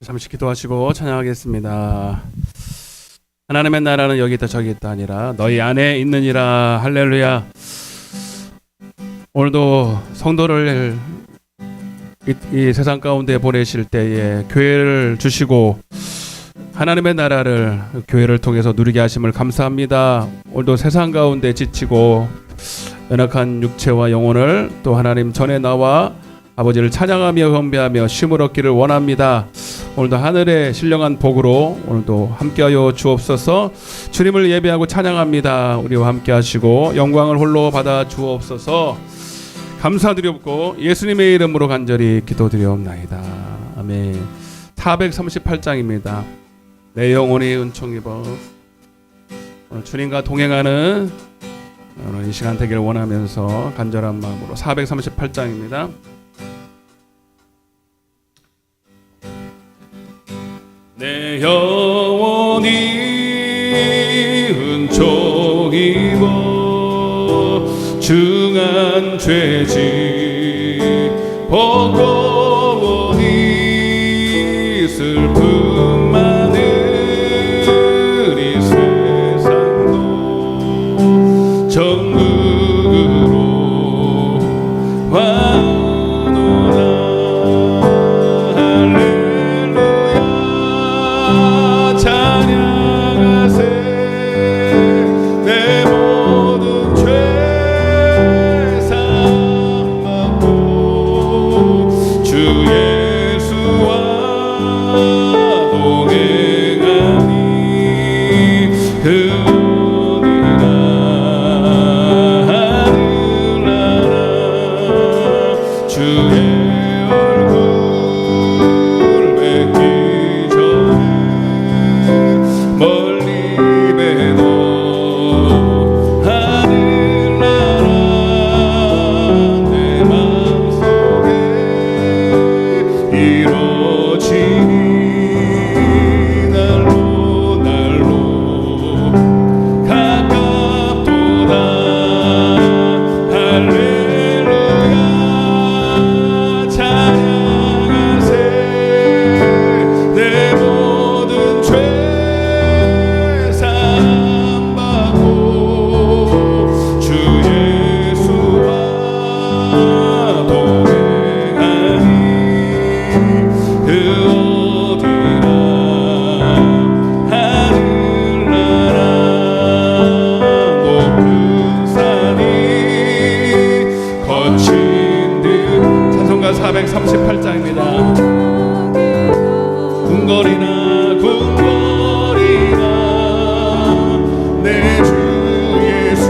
잠시 기도하시고 찬양하겠습니다. 하나님의 나라는 여기 있다 저기 있다 아니라 너희 안에 있느니라. 할렐루야. 오늘도 성도를 이 세상 가운데 보내실 때에 교회를 주시고 하나님의 나라를 교회를 통해서 누리게 하심을 감사합니다. 오늘도 세상 가운데 지치고 연약한 육체와 영혼을 또 하나님 전에 나와 아버지를 찬양하며 경배하며 쉼을 얻기를 원합니다. 오늘도 하늘의 신령한 복으로 오늘도 함께하여 주옵소서. 주님을 예배하고 찬양합니다. 우리와 함께 하시고 영광을 홀로 받아 주옵소서. 감사드리옵고 예수님의 이름으로 간절히 기도드리옵나이다. 아멘. 438장입니다. 내 영혼이 은총 입어. 오늘 주님과 동행하는 오늘 이 시간 되기를 원하면서 간절한 마음으로 438장입니다. 내 영혼이 은총 입어 중한 죄짐 버거워니 슬픔 많은 이 세상도 천국으로 와노라. 할렐루야 찬양하세. 내 모든 죄 사함받고 주 예수와 동행하니 그 어디나 하늘나라 주의 얼굴 뵙기 전에 멀리 뵈도 하늘나라 내 맘속에 이루어지니 날로 날로 가깝도다. 할렐루야 찬양하세. 내 모든 죄 사함받고 주 예수와 동행하니 그 어디나 하늘나라 높은 산이 거친 듯. 찬송가 438장입니다. 궁궐이나 궁궐이나 내 주 예수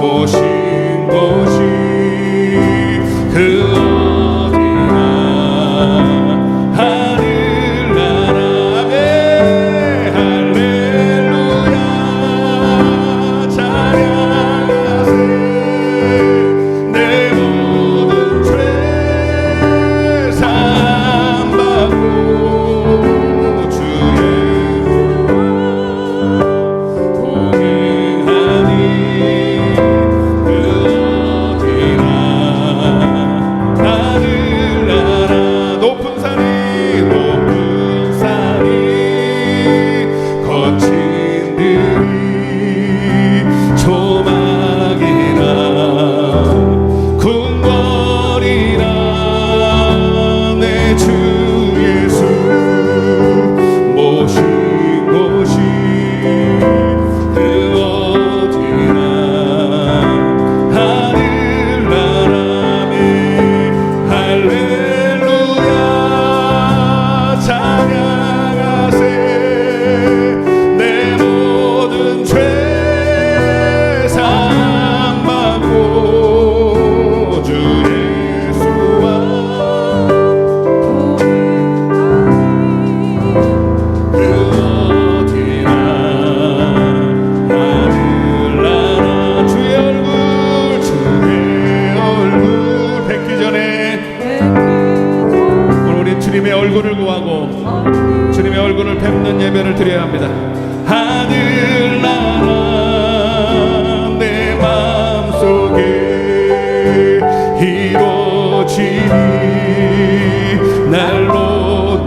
모신 곳이 그 어디나 하늘나라. 할렐루야 찬양하세. 내 모든 죄 사함받고 주 예수와 동행하니 그 어디나 하늘나라. 높은 산이 거친 들이 조막이나 궁궐이나 내 주 예수 모신 곳이 그 어디나 하늘나라에. 할렐루야 찬양하세. 내 모든 죄 사함받고 주 예수와 그 어디나 하늘나라 주의 얼굴 뵙기 전에 오늘 우리 주님의 얼굴을 구하고 주님의 얼굴을 뵙는 예배를 드려야 합니다. 하늘나라 내 마음속에 이루어지니 날로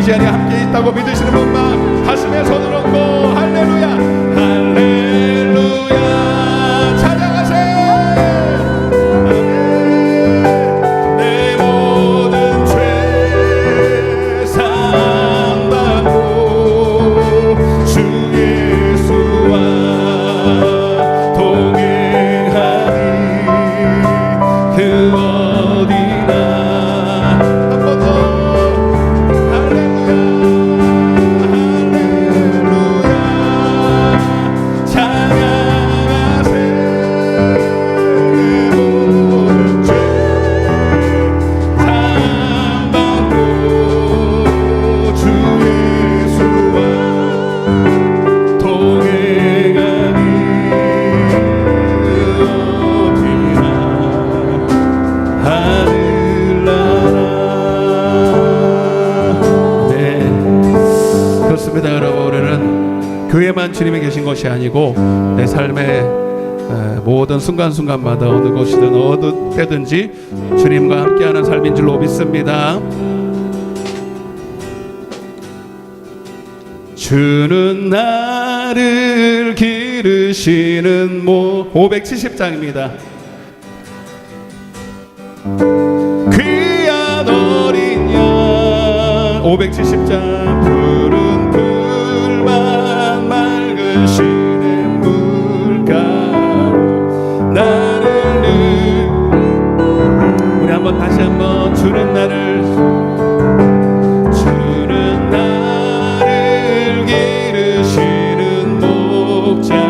이 자리에 함께 있다고 믿으시는 분만 가슴에 손을 얹고 할렐루야 할렐루야 찬양하세요. 아멘. 내 모든 죄 사함받고 주 예수와 동행하니 그 어디나 한 번 더 할렐루야 할렐루야 찬양하세. 내 모든 죄 사함받고 주 예수와 동행하니 어디나 하늘나라. 네, 그렇습니다. 여러분, 우리는 교회만 주님이 계신 것이 아니고 내 삶의 모든 순간순간마다 어느 곳이든 어느 때든지 주님과 함께하는 삶인 줄로 믿습니다. 주는 나를 기르시는 570장입니다. 귀한 어린 양 570장 푸른 풀만 맑은 시냇물가로 나를 우리 한번 다시 한번 주는 나를 기르시는 목자요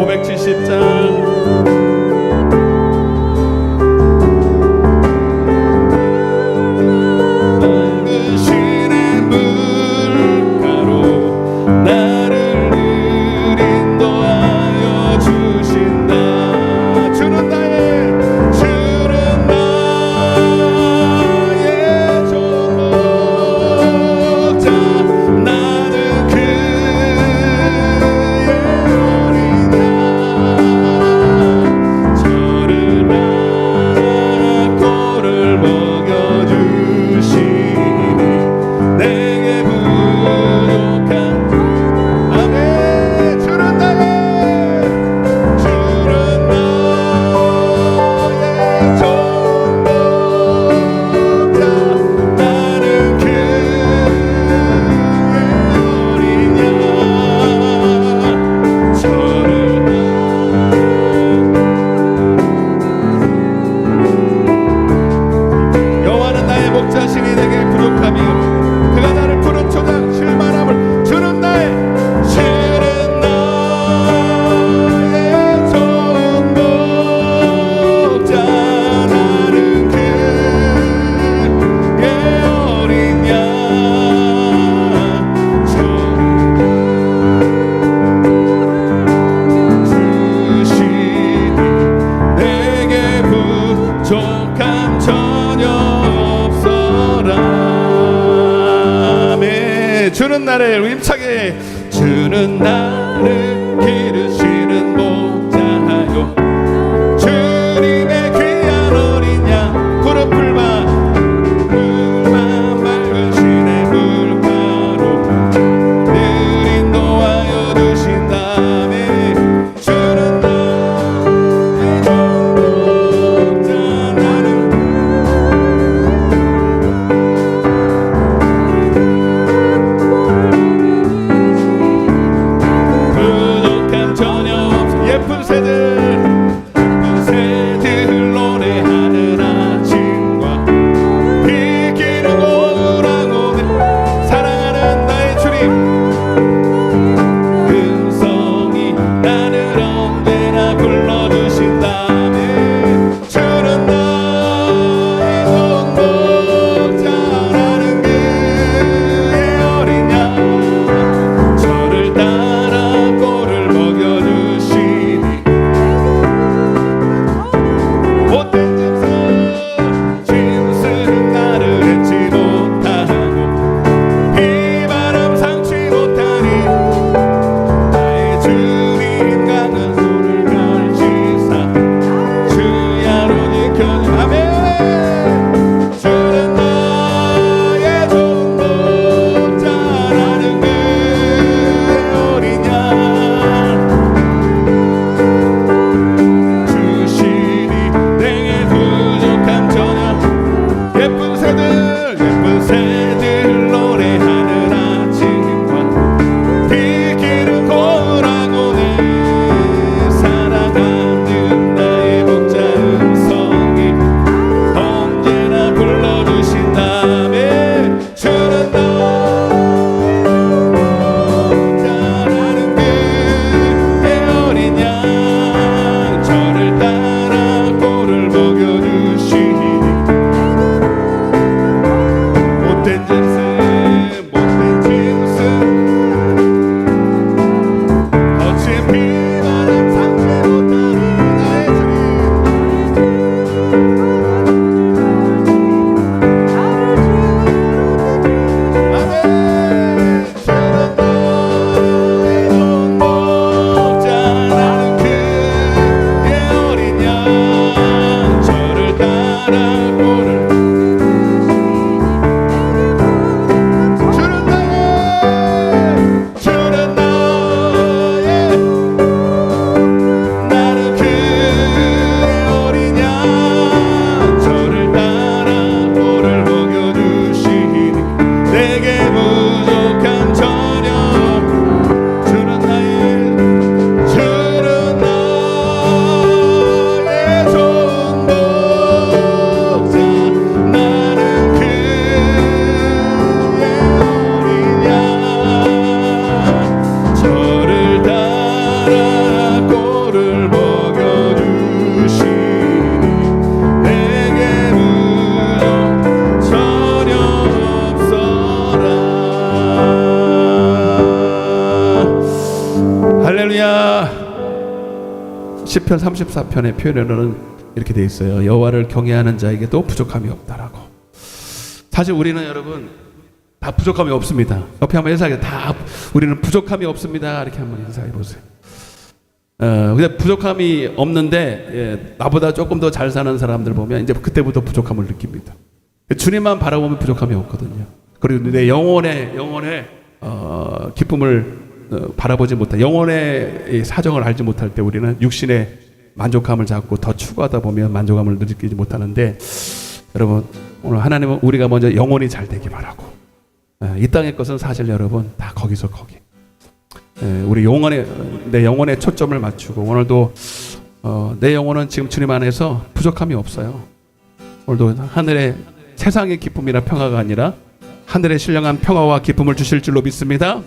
570장 주는 나를 힘차게 주는 나를 기르시는 목자요 주님의 귀한 어린 양 푸른 풀만 맑은 시냇물가로 늘 인도하여 주신다네. 주는 나의 목자 나는 예쁜 새들 노래하는 아침과 비 기는 오랑오늘 사랑하는 나의 주님 음성이 나를 언제나 불러주신다네. 주는 나의 목자라는 그의 어린 양 저를 따라 꼴을 먹여주시니 시편 34편의 표현에는 이렇게 돼 있어요. 여호와를 경외하는 자에게도 부족함이 없다라고. 사실 우리는 여러분 다 부족함이 없습니다. 옆에 한번 인사해. 다 우리는 부족함이 없습니다. 이렇게 한번 인사해 보세요. 근데 부족함이 없는데 나보다 조금 더 잘 사는 사람들 보면 이제 그때부터 부족함을 느낍니다. 주님만 바라보면 부족함이 없거든요. 그리고 내 영혼의 기쁨을 바라보지 못할, 영혼의 사정을 알지 못할 때 우리는 육신의 만족감을 잡고 더 추구하다 보면 만족감을 느끼지 못하는데, 여러분 오늘 하나님은 우리가 먼저 영혼이 잘 되기 바라고, 이 땅의 것은 사실 여러분 다 거기서 거기, 우리 내 영혼에 초점을 맞추고 오늘도 내 영혼은 지금 주님 안에서 부족함이 없어요. 오늘도 하늘의 세상의 기쁨이나 평화가 아니라 하늘의 신령한 평화와 기쁨을 주실 줄로 믿습니다.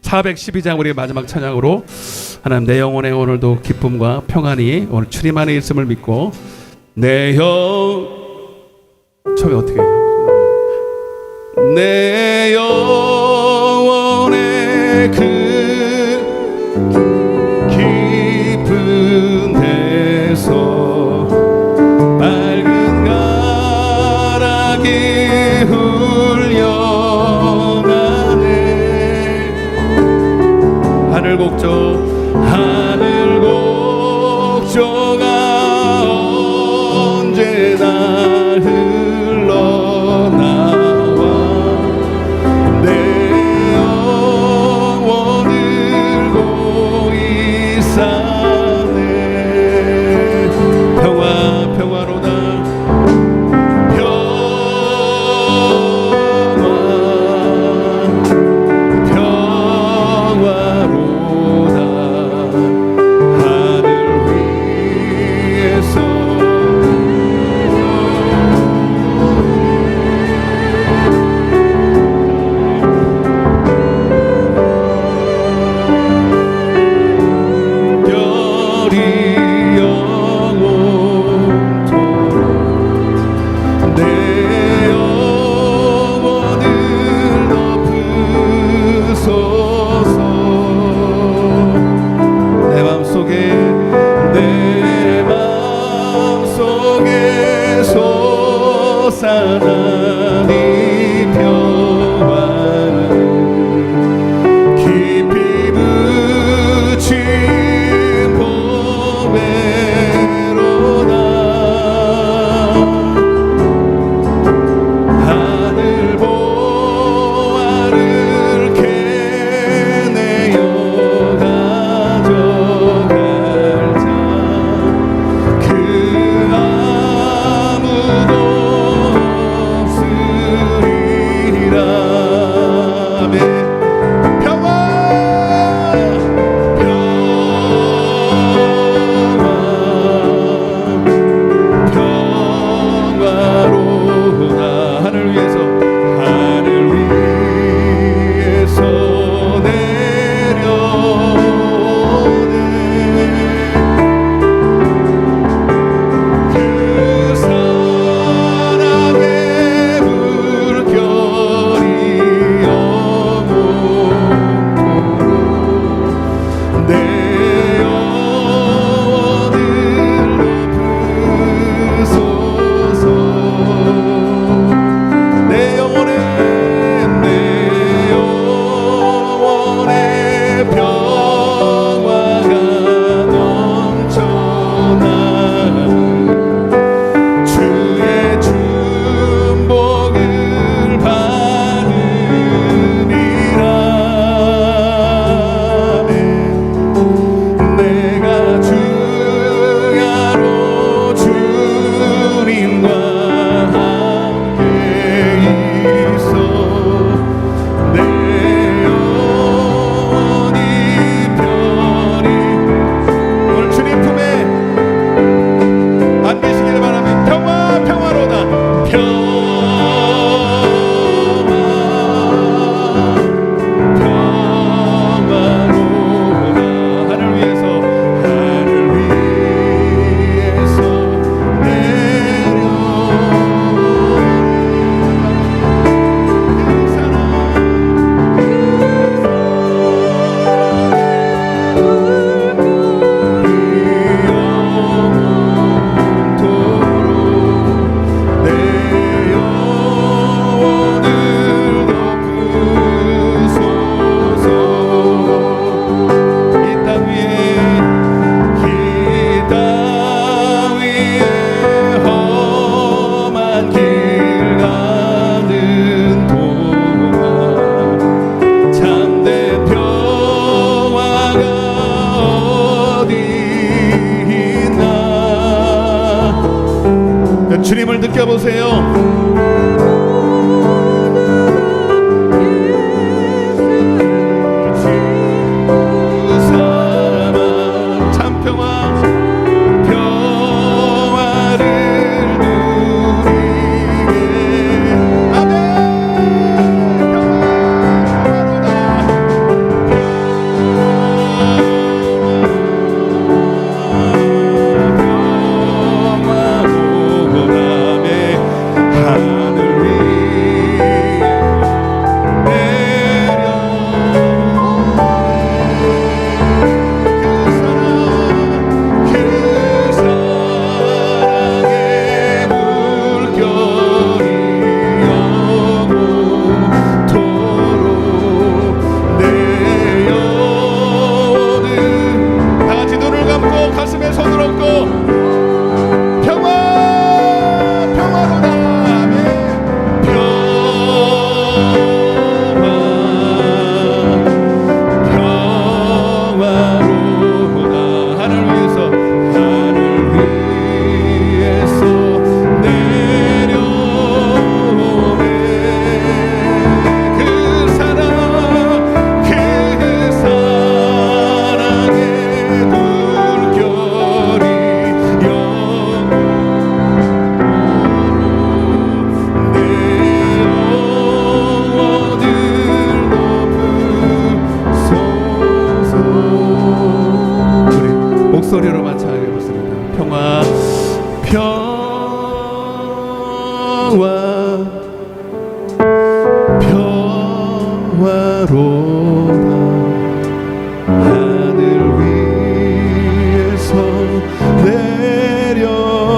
412장 우리 마지막 찬양으로 하나님 내 영혼에 오늘도 기쁨과 평안이 오늘 주님 안에 있음을 믿고 내 처음에 어떻게 해요? 내 영혼에 그 깊은 데서 맑은 가락이 흘려나네. 하늘 곡조가 언제나 흘러나와 내 영혼을 고이사네. 평화로다 평화로다 하늘 위에서 별이 영원토록 내 영혼을 덮으소서. 내 맘속에 솟아나니 평화는 깊이 묻힌 보배로다. 하늘 보화를 캐내어 가져갈 자 그 아무도 없으리라. 목소리로만 찬양해보겠습니다. 평화 평화로다 하늘 위에서 내려오네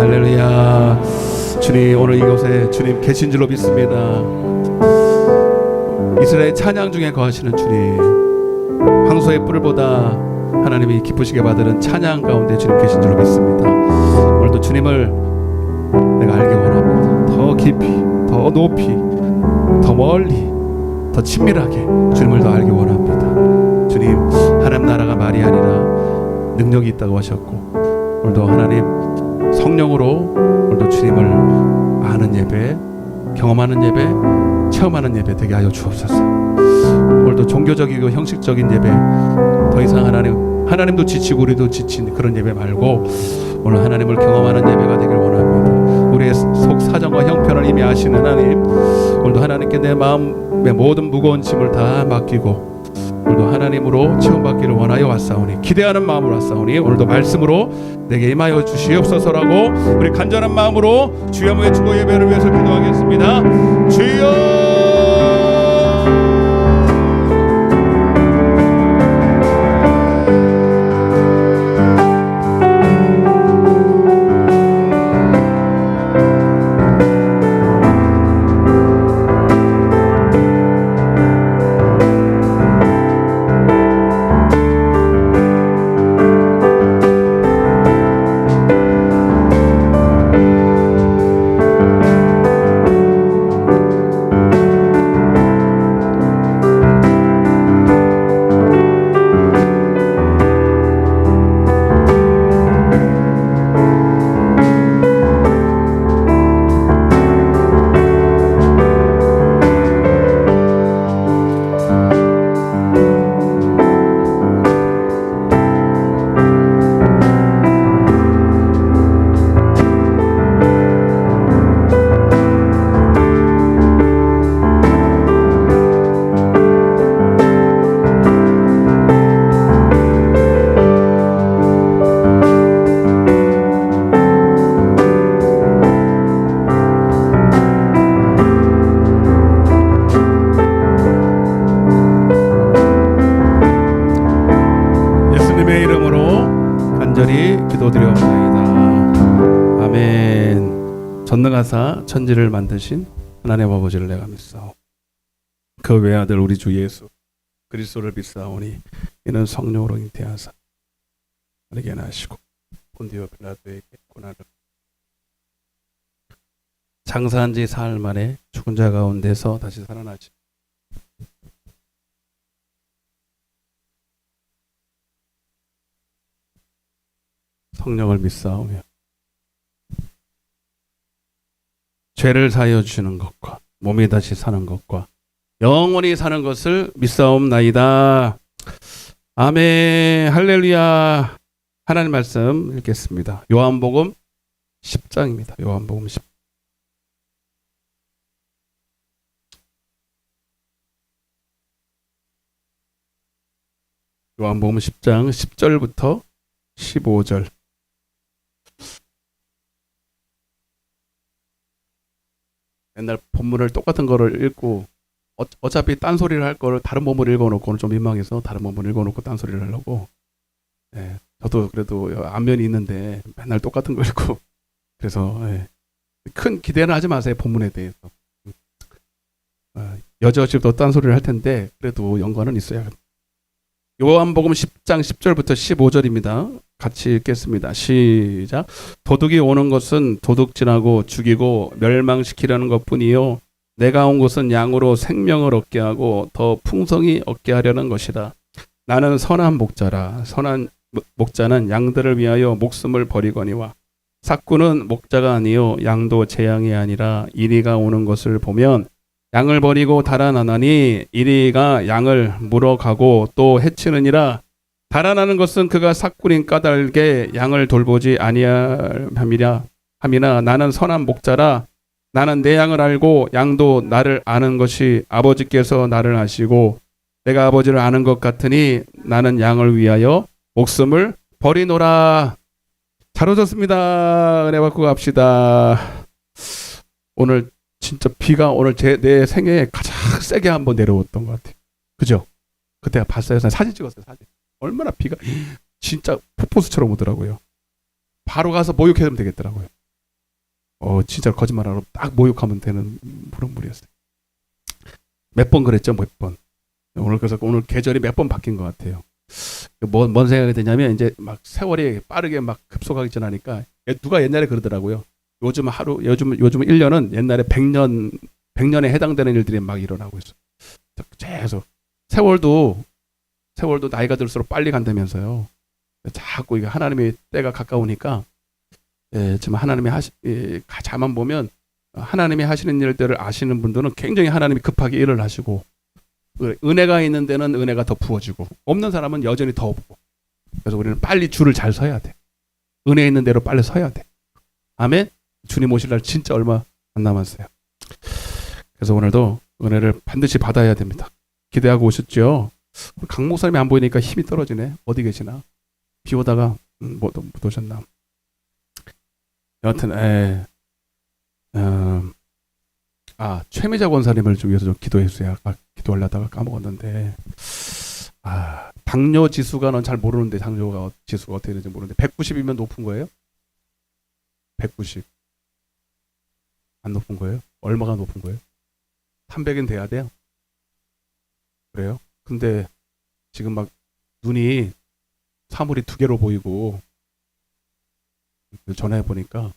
할렐루야. 주님 오늘 이곳에 주님 계신 줄로 믿습니다. 이스라엘 찬양 중에 거하시는 주님, 황소의 뿔보다 하나님이 기쁘시게 받으는 찬양 가운데 주님 계신 줄로 믿습니다. 오늘도 주님을 내가 알기 원합니다. 더 깊이, 더 높이, 더 멀리, 더 친밀하게 주님을 더 알기 원합니다. 주님, 하나님 나라가 말이 아니라 능력이 있다고 하셨고, 오늘도 하나님 성령으로 오늘도 주님을 아는 예배, 경험하는 예배, 체험하는 예배 되게 하여 주옵소서. 오늘도 종교적이고 형식적인 예배, 더 이상 하나님도 지치고 우리도 지친 그런 예배 말고 오늘 하나님을 경험하는 예배가 되길 원합니다. 우리의 속 사정과 형편을 이미 아시는 하나님, 오늘도 하나님께 내 마음의 모든 무거운 짐을 다 맡기고 오늘도 하나님으로 체험받기를 원하여 왔사오니, 기대하는 마음으로 왔사오니 오늘도 말씀으로 내게 임하여 주시옵소서라고 우리 간절한 마음으로 주여의 주고 예배를 위해서 기도하겠습니다. 주여 기도드려옵나이다. 아멘. 전능하사 천지를 만드신 하나님 아버지를 내가 믿사오. 그 외아들 우리 주 예수 그리스도를 믿사오니 이는 성령으로 잉태하사 우리에게 나시고 본디오 빌라도에게 고난을 장사한 지 사흘 만에 죽은 자 가운데서 다시 살아나시 성령을 믿사오며 죄를 사하여 주시는 것과 몸이 다시 사는 것과 영원히 사는 것을 믿사옵나이다. 아멘. 할렐루야. 하나님 말씀 읽겠습니다. 요한복음 10장입니다. 요한복음 10장. 요한복음 10장 10절부터 15절. 옛날 본문을 똑같은 거를 읽고 어차피 딴소리를 할 거를 다른 본문을 읽어놓고 오늘 좀 민망해서 다른 본문을 읽어놓고 딴소리를 하려고. 네, 저도 그래도 안면이 있는데 맨날 똑같은 거 읽고 그래서 큰 기대는 하지 마세요. 본문에 대해서. 여지없이 또 딴소리를 할 텐데 그래도 연관은 있어야 합니다. 요한복음 10장 10절부터 15절입니다. 같이 읽겠습니다. 시작. 도둑이 오는 것은 도둑질하고 죽이고 멸망시키려는 것뿐이요 내가 온 것은 양으로 생명을 얻게 하고 더 풍성히 얻게 하려는 것이다. 나는 선한 목자라. 선한 목자는 양들을 위하여 목숨을 버리거니와 삭구는 목자가 아니요 양도 제 양이 아니라 이리가 오는 것을 보면 양을 버리고 달아나나니 이리가 양을 물어가고 또 해치느니라. 달아나는 것은 그가 삭구린 까닭에 양을 돌보지 아니함이라 함이나 나는 선한 목자라. 나는 내 양을 알고 양도 나를 아는 것이 아버지께서 나를 아시고 내가 아버지를 아는 것 같으니 나는 양을 위하여 목숨을 버리노라. 잘 오셨습니다. 은혜 받고 갑시다. 오늘 진짜 비가 오늘 내 생애에 가장 세게 한번 내려왔던 것 같아요. 그죠? 그때 봤어요. 사진 찍었어요. 사진. 얼마나 비가 진짜 폭포수처럼 오더라고요. 바로 가서 목욕해주면 되겠더라고요. 진짜 거짓말하러 딱 목욕하면 되는 그런 물이었어요. 몇 번 그랬죠, 몇 번. 그래서 오늘 계절이 몇 번 바뀐 것 같아요. 뭔 생각이 드냐면 이제 막 세월이 빠르게 막 급속하게 지나니까 누가 옛날에 그러더라고요. 요즘 1년은 옛날에 100년에 해당되는 일들이 막 일어나고 있어. 계속 세월도 나이가 들수록 빨리 간다면서요. 자꾸 이게 하나님의 때가 가까우니까 지금 하나님이 가만 보면 하나님이 하시는 일들을 아시는 분들은 굉장히 하나님이 급하게 일을 하시고 은혜가 있는 데는 은혜가 더 부어지고 없는 사람은 여전히 더 없고 그래서 우리는 빨리 줄을 잘 서야 돼. 은혜 있는 대로 빨리 서야 돼. 아멘. 주님 오실 날 진짜 얼마 안 남았어요. 그래서 오늘도 은혜를 반드시 받아야 됩니다. 기대하고 오셨죠? 강 목사님이 안 보이니까 힘이 떨어지네. 어디 계시나? 비 오다가 못 오셨나? 여하튼 최미자 권사님을 위해서 좀 기도해 주세요. 아까 기도하려다가 까먹었는데 당뇨 지수가 넌 잘 모르는데 당뇨가 지수가 어떻게 되는지 모르는데 190이면 높은 거예요? 190 안 높은 거예요? 얼마가 높은 거예요? 300은 돼야 돼요? 그래요? 근데 지금 막 눈이 사물이 두 개로 보이고 전화해 보니까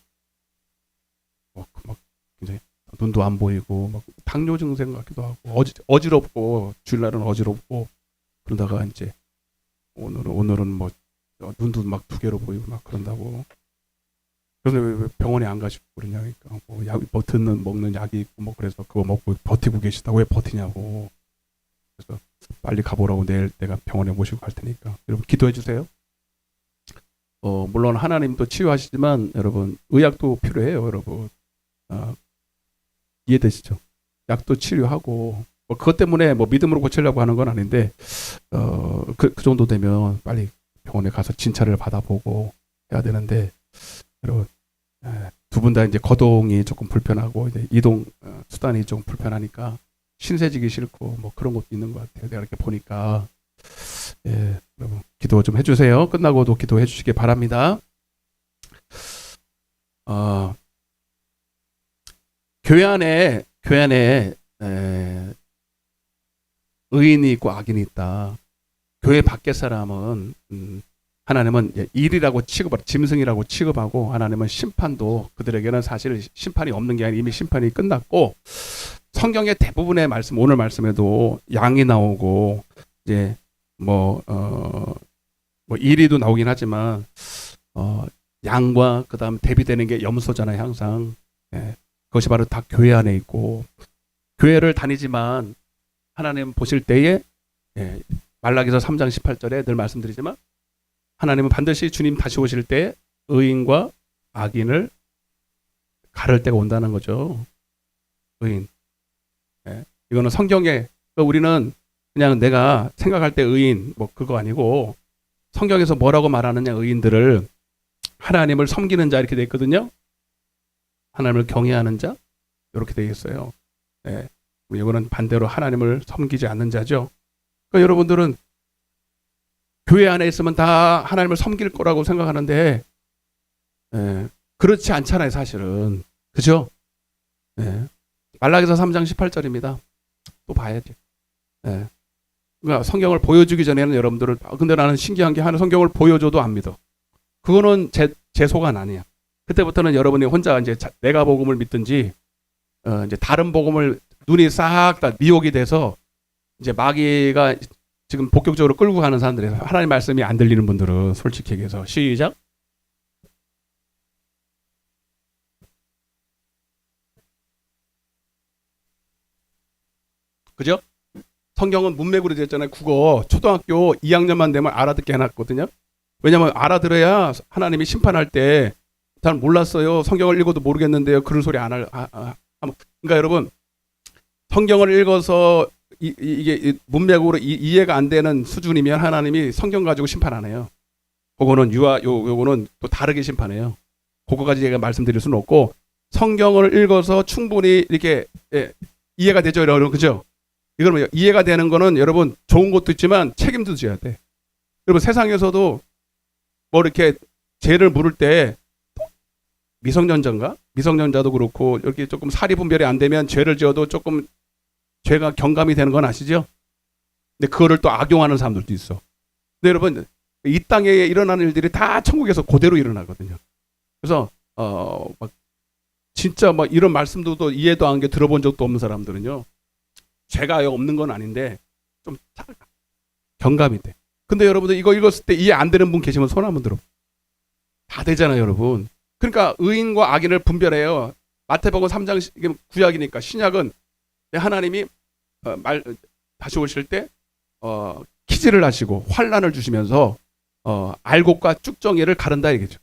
막 굉장히 눈도 안 보이고 막 당뇨 증상 같기도 하고 어지럽고 주일날은 어지럽고 그러다가 이제 오늘은 뭐 눈도 막 두 개로 보이고 막 그런다고. 그래서 왜 병원에 안 가시고 그러냐니까 먹는 약이 있고 뭐 그래서 그거 먹고 버티고 계시다고. 왜 버티냐고. 그래서 빨리 가보라고 내일 내가 병원에 모시고 갈 테니까 여러분 기도해 주세요. 물론 하나님도 치유하시지만 여러분 의학도 필요해요. 여러분 이해되시죠? 약도 치료하고 그것 때문에 뭐 믿음으로 고치려고 하는 건 아닌데 그 정도 되면 빨리 병원에 가서 진찰을 받아보고 해야 되는데 여러분 두 분 다 이제 거동이 조금 불편하고 이제 이동 수단이 좀 불편하니까 신세지기 싫고 뭐 그런 것도 있는 것 같아요. 내가 이렇게 보니까 여러분 기도 좀 해주세요. 끝나고도 기도해 주시기 바랍니다. 교회 안에 의인이 있고 악인이 있다. 교회 밖의 사람은 하나님은 일이라고 취급하고 짐승이라고 취급하고 하나님은 심판도 그들에게는 사실 심판이 없는 게 아니라 이미 심판이 끝났고 성경의 대부분의 말씀 오늘 말씀에도 양이 나오고 이제 뭐 이리도 나오긴 하지만 양과 그다음 대비되는 게 염소잖아요. 항상 그것이 바로 다 교회 안에 있고 교회를 다니지만 하나님 보실 때에 말라기서 3장 18절에 늘 말씀드리지만 하나님은 반드시 주님 다시 오실 때 의인과 악인을 가를 때가 온다는 거죠. 의인. 이거는 성경에 우리는 그냥 내가 생각할 때 의인 뭐 그거 아니고 성경에서 뭐라고 말하느냐 의인들을 하나님을 섬기는 자 이렇게 돼 있거든요. 하나님을 경외하는 자 이렇게 돼 있어요. 이거는 반대로 하나님을 섬기지 않는 자죠. 그러니까 여러분들은 교회 안에 있으면 다 하나님을 섬길 거라고 생각하는데 그렇지 않잖아요. 사실은. 그죠? 말라기서 3장 18절입니다. 또 봐야지. 그러니까 성경을 보여주기 전에는 여러분들은 근데 나는 신기한 게 하나 성경을 보여줘도 안 믿어. 그거는 제 소관 아니야. 그때부터는 여러분이 혼자 이제 내가 복음을 믿든지 이제 다른 복음을 눈이 싹 다 미혹이 돼서 이제 마귀가 지금 본격적으로 끌고 가는 사람들이 하나님 말씀이 안 들리는 분들은 솔직히 얘기해서 시작. 그죠? 성경은 문맥으로 되었잖아요. 국어 초등학교 2학년만 되면 알아듣게 해놨거든요. 왜냐하면 알아들어야 하나님이 심판할 때 잘 몰랐어요. 성경을 읽어도 모르겠는데요. 그런 소리 안 할. 그러니까 여러분 성경을 읽어서 이게 문맥으로 이해가 안 되는 수준이면 하나님이 성경 가지고 심판 안 해요. 그거는 요거는 또 다르게 심판해요. 그거까지 제가 말씀드릴 수는 없고 성경을 읽어서 충분히 이렇게 이해가 되죠, 여러분. 그죠? 이거는 이해가 되는 거는 여러분 좋은 것도 있지만 책임도 져야 돼. 여러분 세상에서도 뭐 이렇게 죄를 물을 때 미성년자도 그렇고 이렇게 조금 사리 분별이 안 되면 죄를 지어도 조금 죄가 경감이 되는 건 아시죠? 근데 그거를 또 악용하는 사람들도 있어. 근데 여러분 이 땅에 일어나는 일들이 다 천국에서 그대로 일어나거든요. 그래서 막 진짜 막 이런 말씀도 또 이해도 안 게 들어본 적도 없는 사람들은요. 죄가 없는 건 아닌데 좀 경감이 돼. 근데 여러분들 이거 읽었을 때 이해 안 되는 분 계시면 손 한번 들어. 다 되잖아요, 여러분. 그러니까 의인과 악인을 분별해요. 마태복음 3장 구약이니까 신약은 하나님이 다시 오실 때 키즈를 하시고 환란을 주시면서 알곡과 쭉정이를 가른다 이거죠.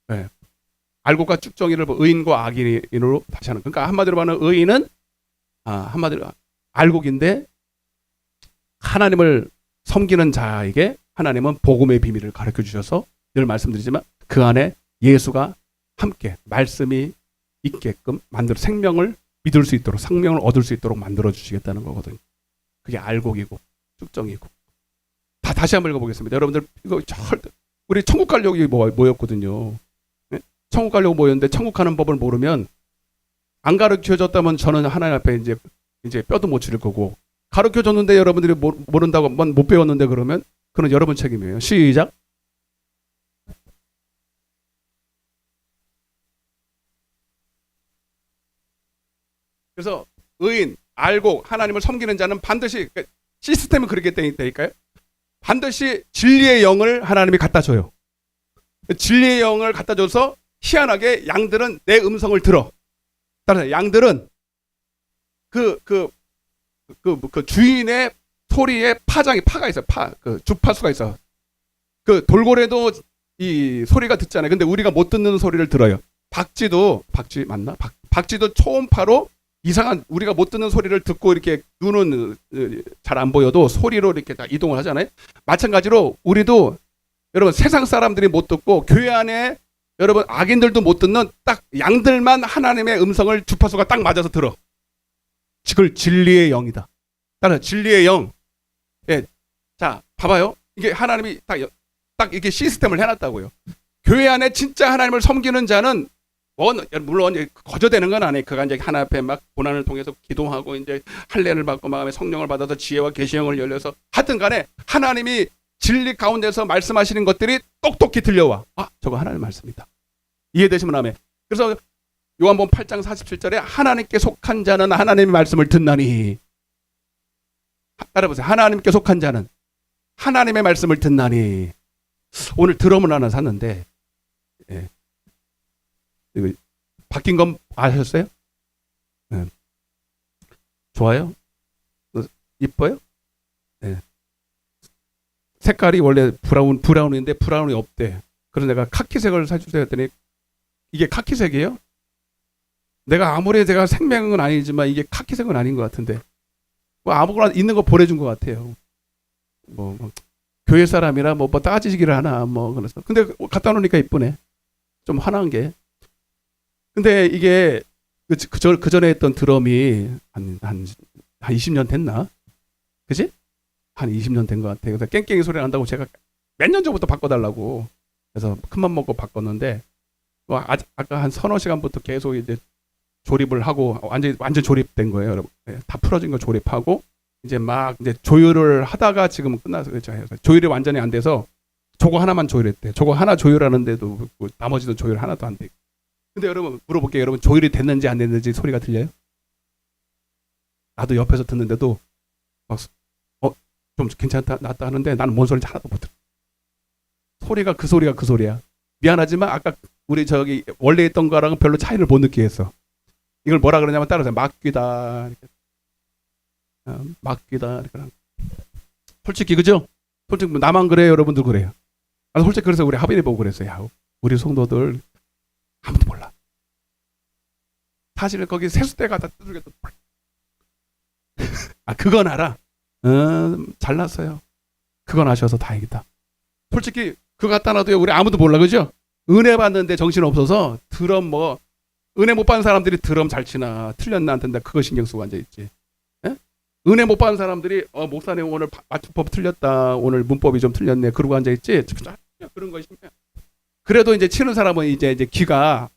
네. 알곡과 쭉정이를 의인과 악인으로 다시 하는. 그러니까 한마디로 말하면 의인은 한마디로 알곡인데 하나님을 섬기는 자에게 하나님은 복음의 비밀을 가르쳐 주셔서 늘 말씀드리지만 그 안에 예수가 함께 말씀이 있게끔 만들어 생명을 믿을 수 있도록 생명을 얻을 수 있도록 만들어 주시겠다는 거거든요. 그게 알곡이고 쭉정이고. 다시 한번 읽어보겠습니다. 여러분들 이거 우리 천국 가려고 모였거든요. 네? 천국 가려고 모였는데 천국 가는 법을 모르면 안 가르쳐줬다면 저는 하나님 앞에 이제 뼈도 못 추릴 거고 가르쳐줬는데 여러분들이 모른다고 못 배웠는데 그러면 그건 여러분 책임이에요. 시작. 그래서 의인, 알고 하나님을 섬기는 자는 반드시 시스템은 그렇게 되니까요. 반드시 진리의 영을 하나님이 갖다 줘요. 진리의 영을 갖다 줘서 희한하게 양들은 내 음성을 들어. 따라서 양들은 그 주인의 소리에 파가 있어요. 주파수가 있어. 그 돌고래도 이 소리가 듣잖아요. 근데 우리가 못 듣는 소리를 들어요. 박쥐 맞나? 박쥐도 초음파로 이상한 우리가 못 듣는 소리를 듣고 이렇게 눈은 잘 안 보여도 소리로 이렇게 다 이동을 하잖아요. 마찬가지로 우리도 여러분 세상 사람들이 못 듣고 교회 안에 여러분 악인들도 못 듣는 딱 양들만 하나님의 음성을 주파수가 딱 맞아서 들어. 그걸 진리의 영이다. 따라 진리의 영. 예. 자, 봐봐요. 이게 하나님이 딱 이렇게 시스템을 해놨다고요. 교회 안에 진짜 하나님을 섬기는 자는 물론 거저되는 건 아니에요. 그가 이제 하나님 앞에 막 고난을 통해서 기도하고 이제 할례를 받고 마음에 성령을 받아서 지혜와 계시형을 열려서 하여튼간에 하나님이 진리 가운데서 말씀하시는 것들이 똑똑히 들려와. 저거 하나님 말씀이다. 이해되시면 아멘. 그래서 요한복음 8장 47절에 하나님께 속한 자는 하나님의 말씀을 듣나니. 따라보세요. 하나님께 속한 자는 하나님의 말씀을 듣나니. 오늘 드럼을 하나 샀는데 예. 이거 바뀐 건 아셨어요? 네. 좋아요? 이뻐요? 네. 색깔이 원래 브라운인데 브라운이 없대. 그래서 내가 카키색을 사주세요 했더니 이게 카키색이에요? 아무리 제가 생명은 아니지만 이게 카키색은 아닌 것 같은데 뭐 아무거나 있는 거 보내준 것 같아요. 뭐 교회 사람이라 뭐 따지기를 하나 그래서 근데 갖다 놓으니까 이쁘네. 좀 화난 게. 근데 이게 그 전에 했던 드럼이 한 20년 됐나? 그지? 한 20년 된 것 같아. 그래서 깽깽이 소리 난다고 제가 몇 년 전부터 바꿔달라고. 그래서 큰맘 먹고 바꿨는데 아까 한 서너 시간부터 계속 이제 조립을 하고 완전 조립된 거예요, 여러분. 다 풀어진 거 조립하고 이제 막 이제 조율을 하다가 지금 끝나서 조율이 완전히 안 돼서 저거 하나만 조율했대. 저거 하나 조율하는데도 나머지도 조율 하나도 안 돼. 근데 여러분 물어볼게요. 여러분 조율이 됐는지 안 됐는지 소리가 들려요? 나도 옆에서 듣는데도 막 좀 괜찮다 낫다 하는데 나는 뭔 소리인지 하나도 못 들어. 소리가 그 소리야. 미안하지만 아까 우리 저기 원래 있던 거랑은 별로 차이를 못 느끼게 했어. 이걸 뭐라 그러냐면 따라서 막귀다. 막귀다. 솔직히 그죠? 솔직히 나만 그래요? 여러분도 그래요? 아, 솔직히 그래서 우리 합의를 보고 그랬어요. 야, 우리 성도들 아무도 몰라. 사실 거기 세수대가 다 두들겨도 몰라. 아, 그건 알아. 잘났어요. 그건 아셔서 다행이다. 솔직히 그거 갖다 놔도요, 우리 아무도 몰라, 그죠? 은혜 받는데 정신 없어서 드럼 뭐 은혜 못 받는 사람들이 드럼 잘 치나 틀렸나 안 된다 그거 신경 쓰고 앉아 있지. 예? 은혜 못 받는 사람들이 목사님 오늘 맞춤법 틀렸다, 오늘 문법이 좀 틀렸네 그러고 앉아 있지. 그런 거 신경. 그래도 이제 치는 사람은 이제 귀가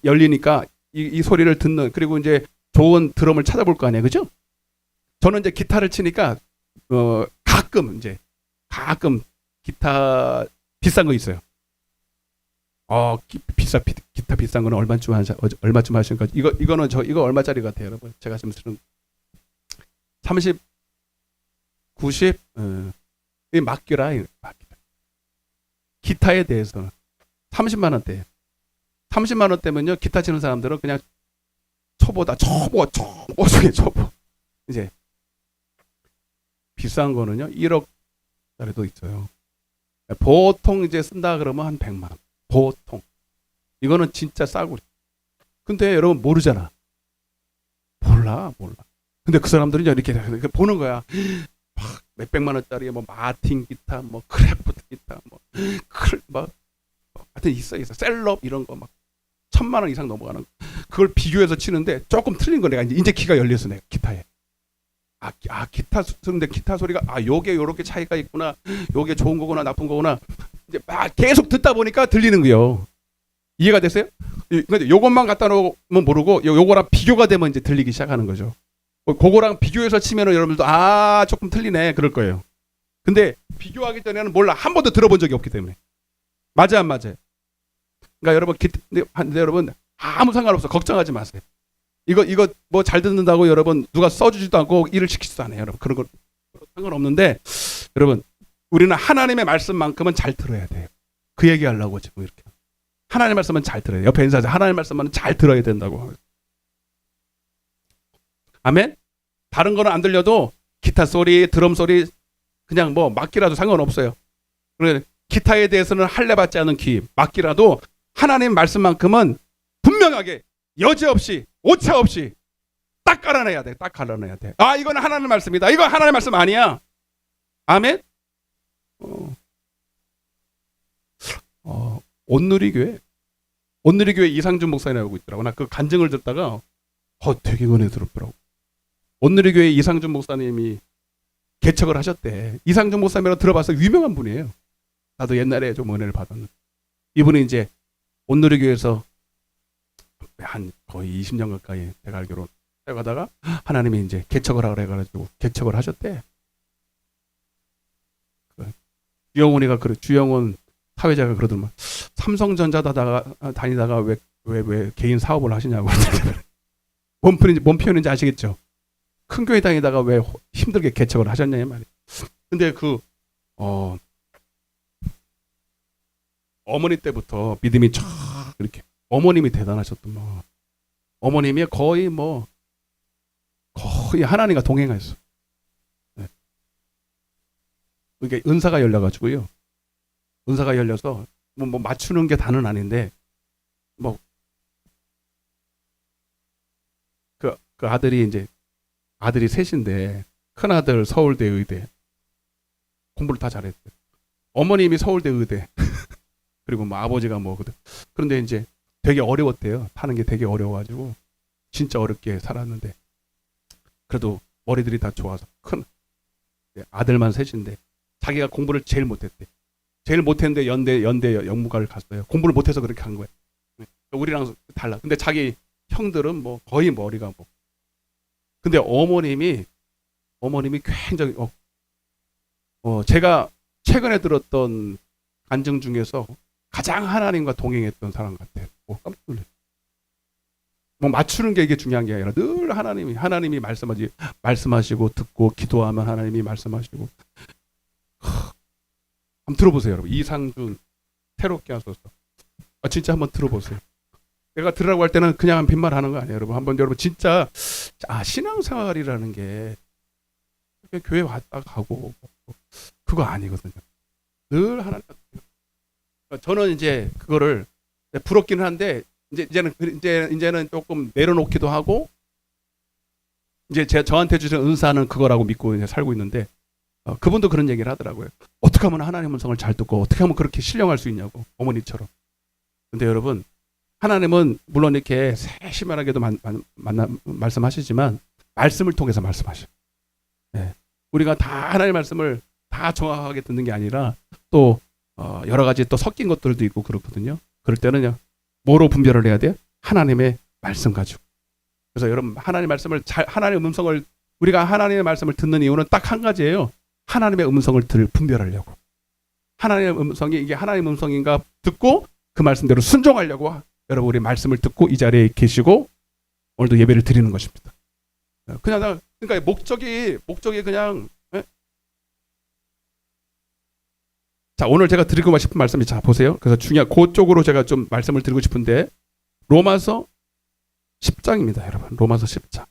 열리니까 이 소리를 듣는, 그리고 이제 좋은 드럼을 찾아볼 거 아니에요, 그죠? 저는 이제 기타를 치니까 가끔 기타 비싼 거 있어요. 기타 비싼 거는 얼마쯤 하시는 거지? 이거는 이거 얼마짜리 같아요, 여러분? 제가 지금 쓰는 30, 90, 이 막기라. 기타에 대해서는 30만 원대. 30만 원대면요, 기타 치는 사람들은 그냥 초보 중에 초보. 이제 비싼 거는요, 1억짜리도 있어요. 보통 이제 쓴다 그러면 한 100만 원. 보통. 이거는 진짜 싸구려. 근데 여러분 모르잖아. 몰라. 근데 그 사람들은 이렇게 보는 거야. 막 몇백만 원짜리 뭐 마틴 기타, 뭐 크래프트 기타, 하여튼 있어. 셀럽 이런 거 막 1000만 원 이상 넘어가는 거. 그걸 비교해서 치는데 조금 틀린 거 내가 이제 귀가 열려서 내가 기타에. 기타 쓰는데 기타 소리가 요게 요렇게 차이가 있구나. 요게 좋은 거구나 나쁜 거구나. 이제 막 계속 듣다 보니까 들리는 거예요. 이해가 됐어요? 요것만 갖다 놓으면 모르고 요거랑 비교가 되면 이제 들리기 시작하는 거죠. 그거랑 비교해서 치면은 여러분들도 조금 틀리네 그럴 거예요. 근데 비교하기 전에는 몰라. 한 번도 들어본 적이 없기 때문에. 맞아 안 맞아요? 그러니까 여러분 근데 여러분 아무 상관없어. 걱정하지 마세요. 이거 뭐 잘 듣는다고 여러분 누가 써주지도 않고 일을 시키지도 않아요. 여러분 그런 거 상관없는데, 여러분 우리는 하나님의 말씀만큼은 잘 들어야 돼요. 그 얘기하려고 지금 이렇게. 하나님의 말씀은 잘 들어야 돼요. 옆에 인사하세요. 하나님의 말씀은 잘 들어야 된다고. 아멘? 다른 거는 안 들려도 기타 소리, 드럼 소리 그냥 뭐 막기라도 상관없어요. 그래, 기타에 대해서는 할례받지 않은 귀, 막기라도 하나님 말씀만큼은 분명하게 여지없이 오차 없이 딱 갈아내야 돼. 이거는 하나님 말씀이다. 이거 하나님 말씀 아니야. 아멘? 온누리교회 이상준 목사님이라고 있더라고. 나 그 간증을 듣다가 되게 은혜스럽더라고. 온누리교회 이상준 목사님이 개척을 하셨대. 이상준 목사님이라고 들어봐서 유명한 분이에요. 나도 옛날에 좀 은혜를 받았는데, 이분이 이제 온누리교회에서 한 거의 20년 가까이 제가 알기로 가다가 하나님이 이제 개척을 하라 해가지고 개척을 하셨대. 주영훈 사회자가 그러더만, 삼성전자 다니다가 왜 개인 사업을 하시냐고. 뭔 표현인지 아시겠죠? 큰 교회 다니다가 왜 힘들게 개척을 하셨냐 이 말이에요. 근데 어머니 때부터 믿음이 쫙 이렇게, 어머님이 대단하셨던 어머님이 거의 하나님과 동행하셨어. 네. 이게 은사가 열려가지고요. 은사가 열려서 뭐 맞추는 게 다는 아닌데, 그 아들이 셋인데, 큰 아들 서울대 의대 공부를 다 잘했대. 어머님이 서울대 의대 그리고 아버지가 그런데 이제 되게 어려웠대요. 파는 게 되게 어려워가지고 진짜 어렵게 살았는데, 그래도 머리들이 다 좋아서 큰 아들만 셋인데 자기가 공부를 제일 못했대. 제일 못했는데 연대 영문과를 갔어요. 공부를 못해서 그렇게 한 거예요. 우리랑 달라. 근데 자기 형들은 거의 머리가 근데 어머님이 굉장히 제가 최근에 들었던 간증 중에서 가장 하나님과 동행했던 사람 같아요. 깜짝 놀랐어요. 뭐 맞추는 게 이게 중요한 게 아니라 늘 하나님이 말씀하시고 듣고 기도하면 하나님이 말씀하시고. 한번 들어보세요, 여러분. 이상준 새롭게 하소서. 진짜 한번 들어보세요. 내가 들으라고 할 때는 그냥 빈말하는 거 아니에요, 여러분. 한번 여러분 진짜 신앙생활이라는 게 교회 왔다 가고 그거 아니거든요. 늘 하나님. 저는 이제 그거를 부럽기는 한데 이제는 조금 내려놓기도 하고 이제 저한테 주신 은사는 그거라고 믿고 이제 살고 있는데 그분도 그런 얘기를 하더라고요. 어떻게 하면 하나님의 음성을 잘 듣고 어떻게 하면 그렇게 신령할 수 있냐고, 어머니처럼. 근데 여러분, 하나님은 물론 이렇게 세심하게도 말씀하시지만 말씀을 통해서 말씀하셔요. 네. 우리가 다 하나님의 말씀을 다 정확하게 듣는 게 아니라 또 여러 가지 또 섞인 것들도 있고 그렇거든요. 그럴 때는요, 뭐로 분별을 해야 돼요? 하나님의 말씀 가지고. 그래서 여러분, 하나님의 음성을, 우리가 하나님의 말씀을 듣는 이유는 딱 한 가지예요. 하나님의 음성을 분별하려고. 하나님의 음성이 이게 하나님의 음성인가 듣고 그 말씀대로 순종하려고 여러분, 우리 말씀을 듣고 이 자리에 계시고 오늘도 예배를 드리는 것입니다. 그러니까 목적이 그냥. 자, 오늘 제가 드리고 싶은 말씀이, 자 보세요. 그래서 그쪽으로 제가 좀 말씀을 드리고 싶은데 로마서 10장입니다, 여러분. 로마서 10장.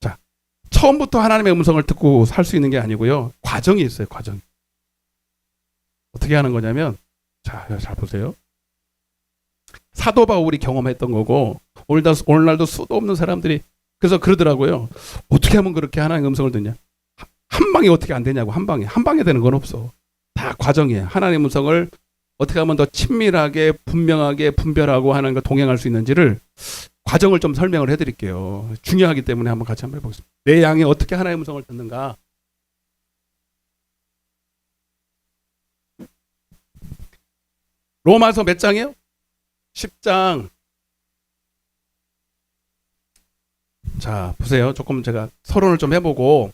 자, 처음부터 하나님의 음성을 듣고 살 수 있는 게 아니고요. 과정이 있어요, 과정. 어떻게 하는 거냐면, 자, 잘 보세요. 사도 바울이 경험했던 거고 오늘날도 수도 없는 사람들이 그래서 그러더라고요. 어떻게 하면 그렇게 하나님의 음성을 듣냐? 한 방에 어떻게 안 되냐고. 한 방에 되는 건 없어. 다 과정이에요. 하나님의 음성을 어떻게 하면 더 친밀하게 분명하게 분별하고 하나님과 동행할 수 있는지를 과정을 좀 설명을 해드릴게요. 중요하기 때문에 같이 한번 해보겠습니다. 내 양이 어떻게 하나님의 음성을 듣는가? 로마서 몇 장이에요? 10장. 자, 보세요. 조금 제가 서론을 좀 해보고.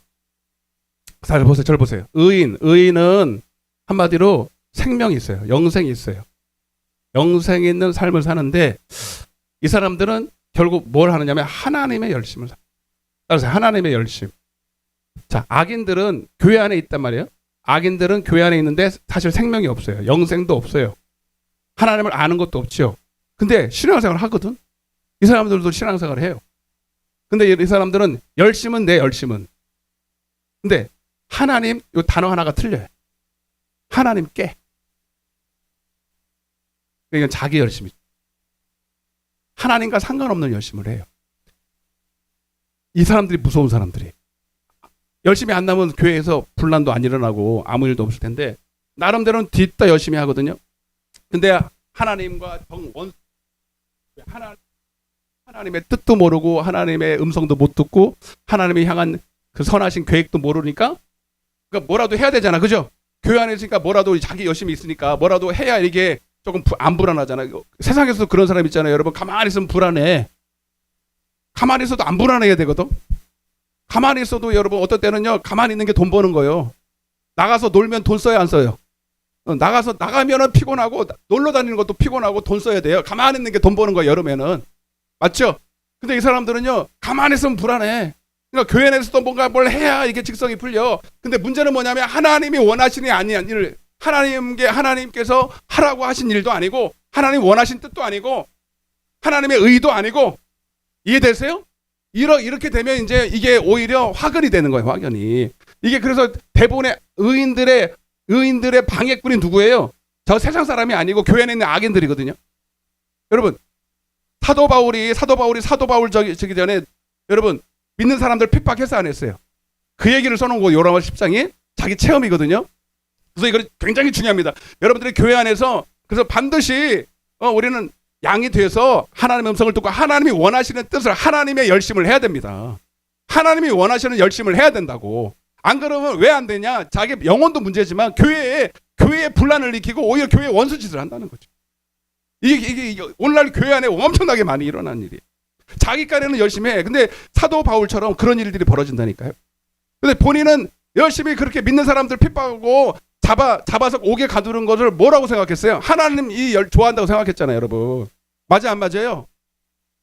잘 보세요. 저를 보세요. 의인은 한마디로 생명이 있어요. 영생이 있어요. 영생이 있는 삶을 사는데 이 사람들은 결국 뭘 하느냐면 하나님의 열심을 살아요. 따라서 하나님의 열심. 자, 악인들은 교회 안에 있단 말이에요. 악인들은 교회 안에 있는데 사실 생명이 없어요. 영생도 없어요. 하나님을 아는 것도 없죠. 근데 신앙생활을 하거든. 이 사람들도 신앙생활을 해요. 근데 이 사람들은 열심은 내 열심은. 근데 하나님, 이 단어 하나가 틀려요. 하나님께. 이건 자기 열심이죠. 하나님과 상관없는 열심을 해요. 이 사람들이 무서운 사람들이. 열심히 안 나면 교회에서 분란도 안 일어나고 아무 일도 없을 텐데 나름대로는 뒤따 열심히 하거든요. 근데 하나님과 하나님의 뜻도 모르고 하나님의 음성도 못 듣고 하나님이 향한 그 선하신 계획도 모르니까 그러니까 뭐라도 해야 되잖아, 그죠? 교회 안에 있으니까 뭐라도 자기 열심히 있으니까 뭐라도 해야 이게 조금 안 불안하잖아. 세상에서도 그런 사람 있잖아요, 여러분. 가만히 있으면 불안해. 가만히 있어도 안 불안해야 되거든. 가만히 있어도 여러분 어떤 때는요, 가만히 있는 게 돈 버는 거예요. 나가서 놀면 돈 써야 안 써요? 나가면은 피곤하고 놀러 다니는 것도 피곤하고 돈 써야 돼요. 가만히 있는 게 돈 버는 거예요, 여름에는. 맞죠? 근데 이 사람들은요, 가만히 있으면 불안해. 그러니까 교회 내에서도 뭔가 뭘 해야 이게 직성이 풀려. 근데 문제는 뭐냐면 하나님이 원하시는 아니한 일을 하나님께서 하라고 하신 일도 아니고 하나님 원하신 뜻도 아니고 하나님의 의도 아니고. 이해되세요? 이렇게 되면 이제 이게 오히려 화근이 되는 거예요, 화근이. 이게 그래서 대부분의 의인들의 방해꾼이 누구예요? 저 세상 사람이 아니고 교회에 있는 악인들이거든요. 여러분, 사도 바울이 저기 전에 여러분 믿는 사람들 핍박해서 안 했어요. 그 얘기를 써놓은 거 로마서 10장이 자기 체험이거든요. 그래서 이거 굉장히 중요합니다. 여러분들이 교회 안에서 그래서 반드시 우리는 양이 돼서 하나님의 음성을 듣고 하나님이 원하시는 뜻을 하나님의 열심을 해야 됩니다. 하나님이 원하시는 열심을 해야 된다고. 안 그러면 왜 안 되냐? 자기 영혼도 문제지만 교회에 분란을 일으키고 오히려 교회에 원수짓을 한다는 거죠. 이게 오늘날 교회 안에 엄청나게 많이 일어나는 일이에요. 자기까지는 열심히 해. 근데 사도 바울처럼 그런 일들이 벌어진다니까요. 근데 본인은 열심히 그렇게 믿는 사람들 핍박하고 잡아서 옥에 가두는 것을 뭐라고 생각했어요? 하나님 좋아한다고 생각했잖아요, 여러분. 맞아, 안 맞아요?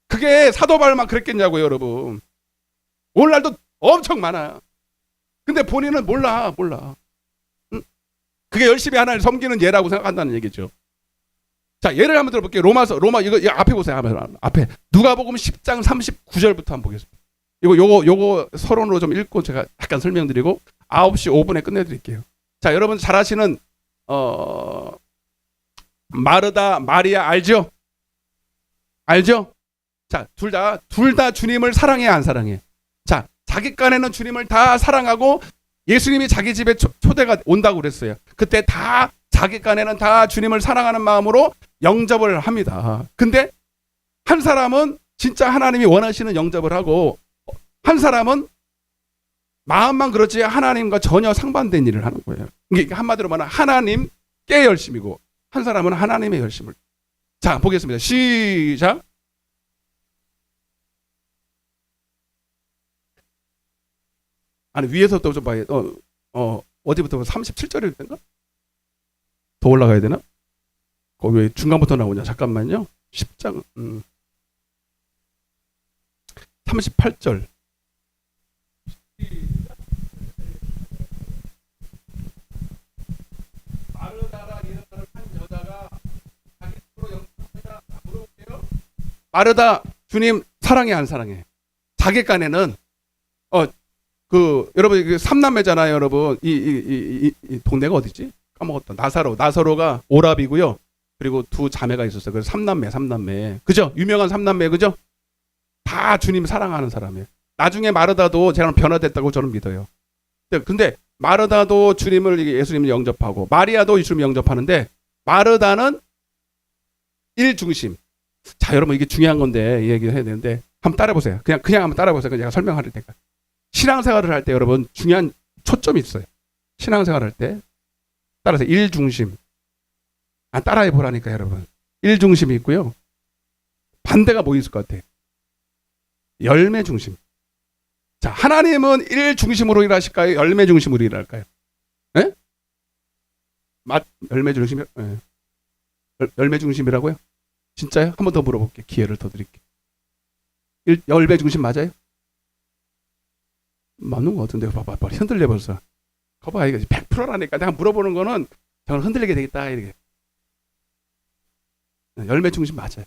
그게 사도 바울만 그랬겠냐고요, 여러분. 오늘날도 엄청 많아. 근데 본인은 몰라. 응? 그게 열심히 하나님을 섬기는 예라고 생각한다는 얘기죠. 자, 예를 한번 들어볼게요. 로마 이거 앞에 보세요. 앞에 누가복음 10장 39절부터 한번 보겠습니다. 요거 서론으로 좀 읽고 제가 약간 설명드리고 9시 5분에 끝내드릴게요. 자, 여러분 잘 아시는 마르다 마리아 알죠? 자, 둘 다 주님을 사랑해 안 사랑해? 자, 자기 깐에는 주님을 다 사랑하고 예수님이 자기 집에 초대가 온다고 그랬어요. 그때 다 자기 깐에는 다 주님을 사랑하는 마음으로 영접을 합니다. 근데 한 사람은 진짜 하나님이 원하시는 영접을 하고 한 사람은 마음만 그렇지 하나님과 전혀 상반된 일을 하는 거예요. 이게 한마디로 말하면 하나님께 열심이고 한 사람은 하나님의 열심을. 자, 보겠습니다. 시작. 아니 위에서부터 좀 봐야 어디부터 37절일 텐가? 더 올라가야 되나? 거기 왜 중간부터 나오냐? 잠깐만요. 10장 38절. 마르다라 이름을 한 여자가 자기 스스로 영접하다 물어볼게요. 마르다 주님 사랑해 안 사랑해? 자기 깐에는 여러분 그 삼남매잖아요, 여러분. 이 동네가 어디지? 까먹었다. 나사로가 오랍이고요. 그리고 두 자매가 있었어요. 그래서 삼남매. 그죠? 유명한 삼남매, 그죠? 다 주님 사랑하는 사람이에요. 나중에 마르다도 저는 변화됐다고 저는 믿어요. 근데 마르다도 예수님을 영접하고 마리아도 예수님을 영접하는데 마르다는 일중심. 자, 여러분 이게 중요한 건데 이 얘기를 해야 되는데 한번 따라해보세요. 그냥 한번 따라해보세요. 제가 설명할 테니까. 신앙생활을 할 때 여러분 중요한 초점이 있어요. 신앙생활을 할 때 따라서 일중심. 따라해보라니까 여러분. 일중심이 있고요. 반대가 뭐 있을 것 같아요? 열매 중심. 자, 하나님은 일중심으로 일하실까요? 열매 중심으로 일할까요? 네? 열매 중심? 네. 열매 중심이라고요? 진짜요? 한 번 더 물어볼게요. 기회를 더 드릴게요. 열매 중심 맞아요? 맞는 것 같은데 봐봐 흔들려 벌써. 거봐 이거 100%라니까. 내가 물어보는 거는 저는 흔들리게 되겠다 이렇게. 열매 중심 맞아요.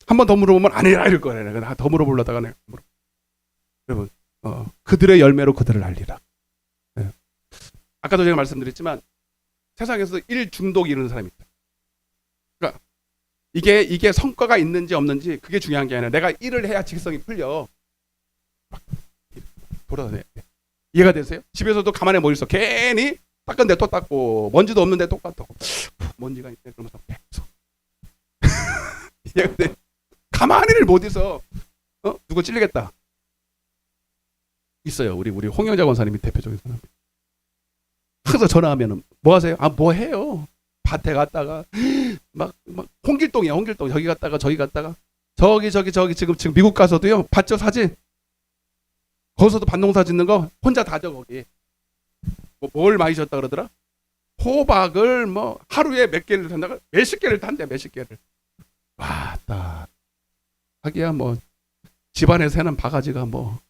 한 번 더 물어보면 아니라 이럴 거래. 내가 더 물어보려다가 내가 여러분 그들의 열매로 그들을 알리라. 네. 아까도 제가 말씀드렸지만 세상에서 일 중독이 이루는 사람이 있다. 그러니까 이게 성과가 있는지 없는지 그게 중요한 게 아니라 내가 일을 해야 직성이 풀려. 돌아다녀. 이해가 되세요? 집에서도 가만히 뭐 있어. 괜히 닦은데 또 닦고 먼지도 없는데 똑같고 먼지가 있네 그러면서 계속 이해가 돼? 가만히를 못 있어. 누구 찔리겠다 있어요. 우리 홍영자 권사님이 대표적인 사람. 항상 전화하면은 뭐 하세요? 뭐 해요? 밭에 갔다가 막 홍길동이야. 홍길동 저기 갔다가 저기 지금 미국 가서도요. 봤죠 사진? 거기서도 밭농사 짓는 거 혼자 다져 거기. 뭘 많이 졌다 그러더라? 호박을 뭐 하루에 몇 개를 탄다가 몇십 개를 탄대. 와따 하기야 뭐 집안에서 해는 바가지가 뭐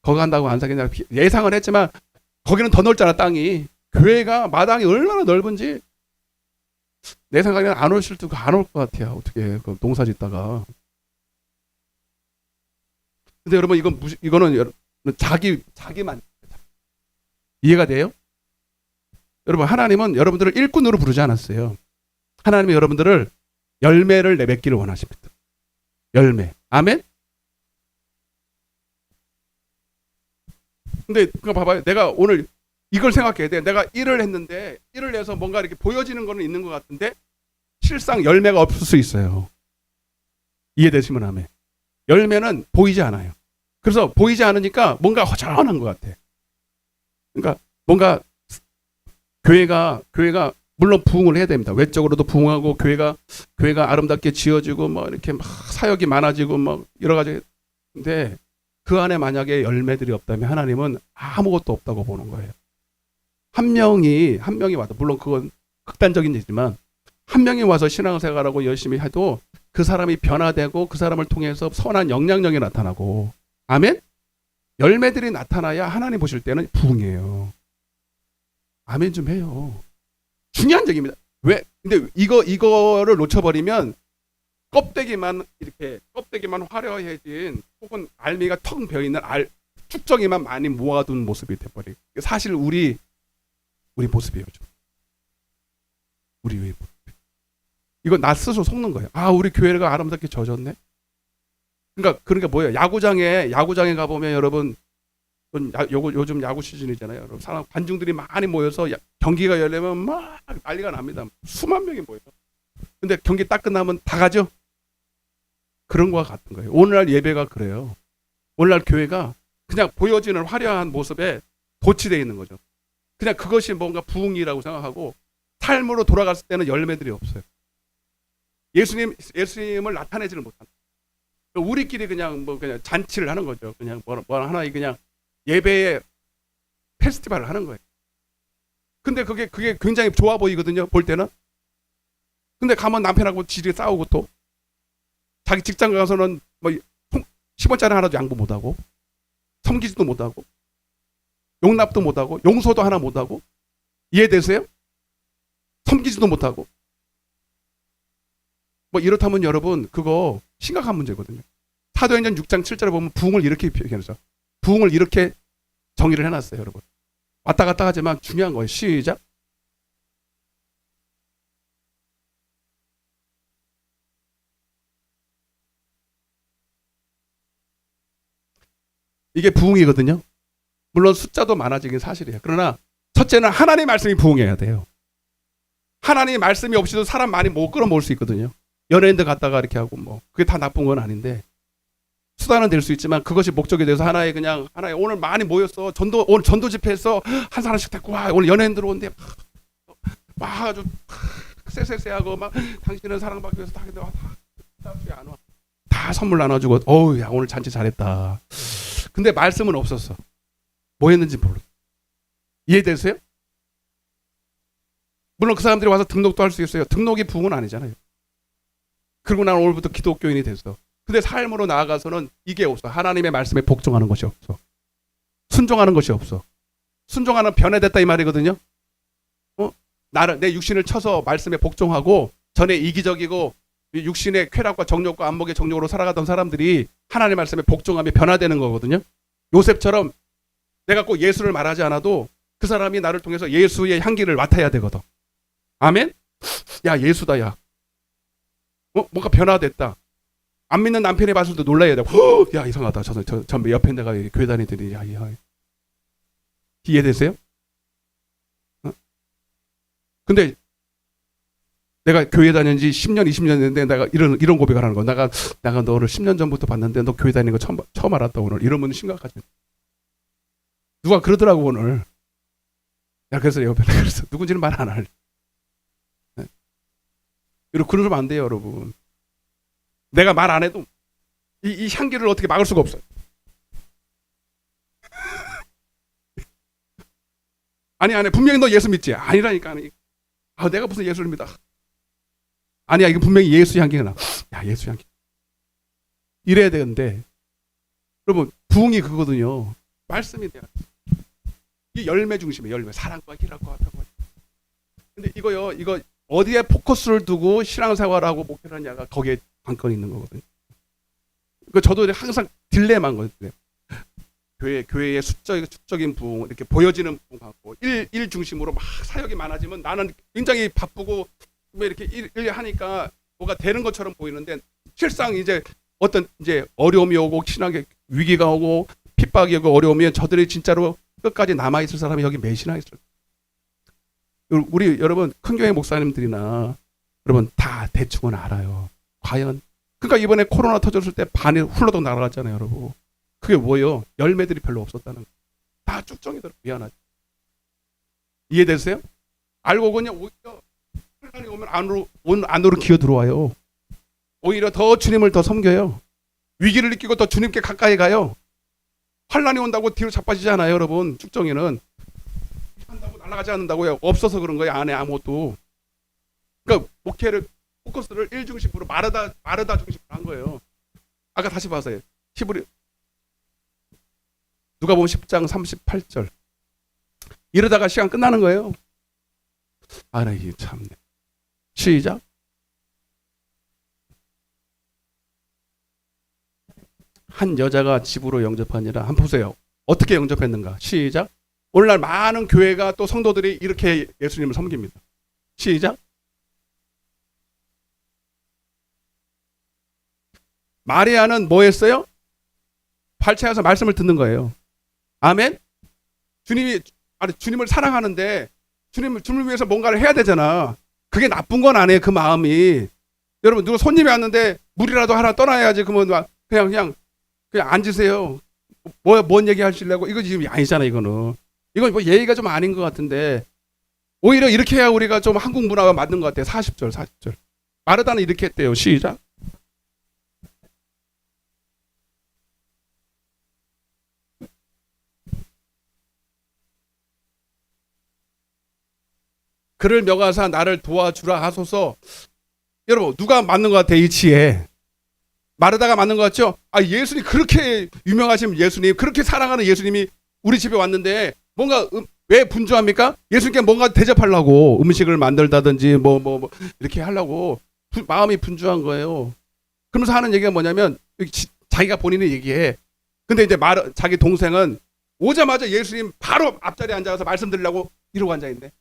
거기 간다고 안 사겠냐 예상을 했지만 거기는 더 넓잖아 땅이. 교회가 마당이 얼마나 넓은지 내 생각에는 안 오실 때 안 올 것 같아요. 어떻게 그 농사 짓다가. 근데 여러분 이거는 여러분 자기만 이해가 돼요? 여러분 하나님은 여러분들을 일꾼으로 부르지 않았어요. 하나님은 여러분들을 열매를 맺기를 원하십니다. 열매. 아멘? 근데 그거 봐봐요. 내가 오늘 이걸 생각해야 돼. 내가 일을 했는데 일을 해서 뭔가 이렇게 보여지는 거는 있는 것 같은데 실상 열매가 없을 수 있어요. 이해되시면 아멘. 열매는 보이지 않아요. 그래서 보이지 않으니까 뭔가 허전한 것 같아. 그러니까 뭔가 교회가 물론 부흥을 해야 됩니다. 외적으로도 부흥하고 교회가 아름답게 지어지고 뭐 이렇게 막 사역이 많아지고 뭐 여러 가지. 근데 그 안에 만약에 열매들이 없다면 하나님은 아무것도 없다고 보는 거예요. 한 명이 와도 물론 그건 극단적인 얘기지만 한 명이 와서 신앙생활하고 열심히 해도 그 사람이 변화되고 그 사람을 통해서 선한 영향력이 나타나고, 아멘? 열매들이 나타나야 하나님 보실 때는 부흥이에요. 아멘 좀 해요. 중요한 얘기입니다. 왜? 근데 이거를 놓쳐버리면 껍데기만 화려해진, 혹은 알미가 텅 비어있는 쭉정이만 많이 모아둔 모습이 돼버리고, 사실 우리 모습이에요. 우리 모습. 이거 나 스스로 속는 거예요. 아, 우리 교회가 아름답게 젖었네. 그러니까 뭐예요? 야구장에 가보면 여러분, 요즘 야구 시즌이잖아요. 여러분, 관중들이 많이 모여서 경기가 열리면 막 난리가 납니다. 수만 명이 모여요. 근데 경기 딱 끝나면 다 가죠? 그런 거와 같은 거예요. 오늘날 예배가 그래요. 오늘날 교회가 그냥 보여지는 화려한 모습에 도취되어 있는 거죠. 그냥 그것이 뭔가 부흥이라고 생각하고, 삶으로 돌아갔을 때는 열매들이 없어요. 예수님을 나타내지를 못한다. 우리끼리 그냥 잔치를 하는 거죠. 그냥 뭐 하나 그냥 예배의 페스티벌을 하는 거예요. 근데 그게 굉장히 좋아 보이거든요. 볼 때는. 근데 가면 남편하고 지리 싸우고, 또 자기 직장 가서는 뭐 10원짜리 하나도 양보 못하고, 섬기지도 못하고, 용납도 못하고, 용서도 하나 못하고. 이해되세요? 섬기지도 못하고. 뭐 이렇다면 여러분, 그거 심각한 문제거든요. 사도행전 6장 7절에 보면 부흥을 이렇게 표현해서, 부흥을 이렇게 정의를 해놨어요. 여러분, 왔다 갔다 하지만 중요한 거예요. 시작. 이게 부흥이거든요. 물론 숫자도 많아지긴 사실이에요. 그러나 첫째는 하나님의 말씀이 부흥해야 돼요. 하나님의 말씀이 없이도 사람 많이 못 끌어모을 수 있거든요. 연예인들 갔다가 이렇게 하고, 그게 다 나쁜 건 아닌데, 수단은 될 수 있지만 그것이 목적이 돼서 하나의 오늘 많이 모였어, 오늘 전도 집회에서 한 사람씩 데리고 와, 오늘 연예인들 오는데 막 아주 쎄쎄쎄하고, 막 당신은 사랑받기 위해서 다 근데 안 와. 다 선물 나눠주고, 야 오늘 잔치 잘했다. 근데 말씀은 없었어. 뭐 했는지 모르. 이해되세요? 물론 그 사람들이 와서 등록도 할 수 있어요. 등록이 부흥은 아니잖아요. 그리고 난 오늘부터 기독교인이 됐어. 근데 삶으로 나아가서는 이게 없어. 하나님의 말씀에 복종하는 것이 없어. 순종하는 것이 없어. 순종하는 변해됐다 이 말이거든요. 내 육신을 쳐서 말씀에 복종하고, 전에 이기적이고 육신의 쾌락과 정욕과 안목의 정욕으로 살아가던 사람들이 하나님의 말씀에 복종하며 변화되는 거거든요. 요셉처럼 내가 꼭 예수를 말하지 않아도 그 사람이 나를 통해서 예수의 향기를 맡아야 되거든. 아멘? 야, 예수다, 야. 뭔가 변화됐다. 안 믿는 남편이 봤을 때 놀라야 돼. 야, 이상하다. 저 옆에 내가 교회 다니더니, 야. 이해되세요? 근데 내가 교회 다닌 지 10년, 20년 됐는데 내가 이런 고백을 하는 거. 내가 너를 10년 전부터 봤는데 너 교회 다니는 거 처음 알았다, 오늘. 이러면 심각하지. 누가 그러더라고, 오늘. 그래서 옆에 그랬어. 누군지는 말 안 할. 그러면 안 돼요, 여러분. 내가 말 안 해도 이 향기를 어떻게 막을 수가 없어요. 아니, 분명히 너 예수 믿지? 아니라니까. 내가 무슨 예수를 믿어. 아니야, 이거 분명히 예수 향기가 나. 야, 예수 향기. 이래야 되는데, 여러분, 부흥이 그거거든요. 말씀이 돼요. 이게 열매 중심이에요. 열매. 사랑과 희락과 평화. 근데 이거 어디에 포커스를 두고 신앙생활하고 목회를 하냐가 거기에 관건이 있는 거거든요. 저도 항상 딜레마인 거예요. 교회의 수적인 부흥, 이렇게 보여지는 부흥하고 일 중심으로 막 사역이 많아지면 나는 굉장히 바쁘고 이렇게 일 하니까 뭐가 되는 것처럼 보이는데, 실상 어떤 어려움이 오고 신앙의 위기가 오고 핍박이 오고 어려우면 저들이 진짜로 끝까지 남아 있을 사람이 여기 몇이나 있어요. 우리 여러분 큰 교회 목사님들이나 여러분 다 대충은 알아요. 과연 그러니까 이번에 코로나 터졌을 때 반이 훌러덩 날아갔잖아요, 여러분. 그게 뭐예요? 열매들이 별로 없었다는 거. 다 쭉정이더라고. 미안하죠. 이해되세요? 알고 그냥 오히려 환란이 오면 안으로 기어 들어와요. 오히려 더 주님을 더 섬겨요. 위기를 느끼고 더 주님께 가까이 가요. 환란이 온다고 뒤로 자빠지지 않아요, 여러분. 쭉정이는 한다고 날아가지 않는다고요. 없어서 그런 거예요. 안에 아무것도. 그러니까 목회를 포커스를 일 중심으로 마르다 중심으로 한 거예요. 아까 다시 봐서요. 히브리 누가 보면 10장 38절. 이러다가 시간 끝나는 거예요. 아, 나 이게 참네. 시작. 한 여자가 집으로 영접하니라. 한번 보세요. 어떻게 영접했는가? 시작. 오늘날 많은 교회가 또 성도들이 이렇게 예수님을 섬깁니다. 시작. 마리아는 뭐 했어요? 발차여서 말씀을 듣는 거예요. 아멘? 주님을 사랑하는데 주님을 위해서 뭔가를 해야 되잖아. 그게 나쁜 건 아니에요. 그 마음이. 여러분, 누가 손님이 왔는데 물이라도 하나 떠나야지. 그러면 그냥 앉으세요. 뭔 얘기 하시려고? 이거 지금 아니잖아, 이거는. 이건 뭐 예의가 좀 아닌 것 같은데. 오히려 이렇게 해야 우리가 좀 한국 문화가 맞는 것 같아요. 40절. 마르다는 이렇게 했대요. 시작. 그를 명하사 나를 도와주라 하소서. 여러분, 누가 맞는 것 같아요? 이 치에. 마르다가 맞는 것 같죠? 아, 예수님, 그렇게 유명하신 예수님, 그렇게 사랑하는 예수님이 우리 집에 왔는데 뭔가 왜 분주합니까? 예수님께 뭔가 대접하려고 음식을 만들다든지 뭐 이렇게 하려고 마음이 분주한 거예요. 그러면서 하는 얘기가 뭐냐면 자기가 본인이 얘기해. 근데 이제 자기 동생은 오자마자 예수님 바로 앞자리에 앉아서 말씀드리려고 이러고 앉아있네.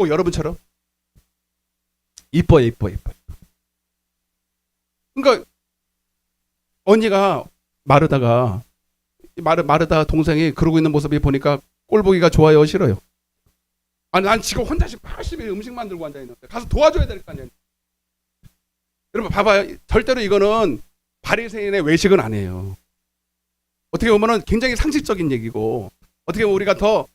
여러분처럼 이뻐. 그러니까 언니가 마르다 동생이 그러고 있는 모습이 보니까 꼴보기가 좋아요, 싫어요? 아니, 난 지금 혼자 열심히 음식 만들고 앉아있는데 가서 도와줘야 될 거 아니에요. 여러분 봐봐요. 절대로 이거는 바리새인의 외식은 아니에요. 어떻게 보면은 굉장히 상식적인 얘기고, 어떻게 보면 우리가 더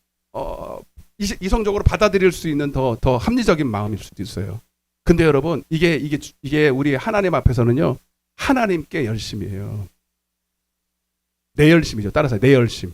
이성적으로 받아들일 수 있는 더 합리적인 마음일 수도 있어요. 근데 여러분, 이게 우리 하나님 앞에서는요, 하나님께 열심이에요. 내 열심이죠. 따라서 내 열심.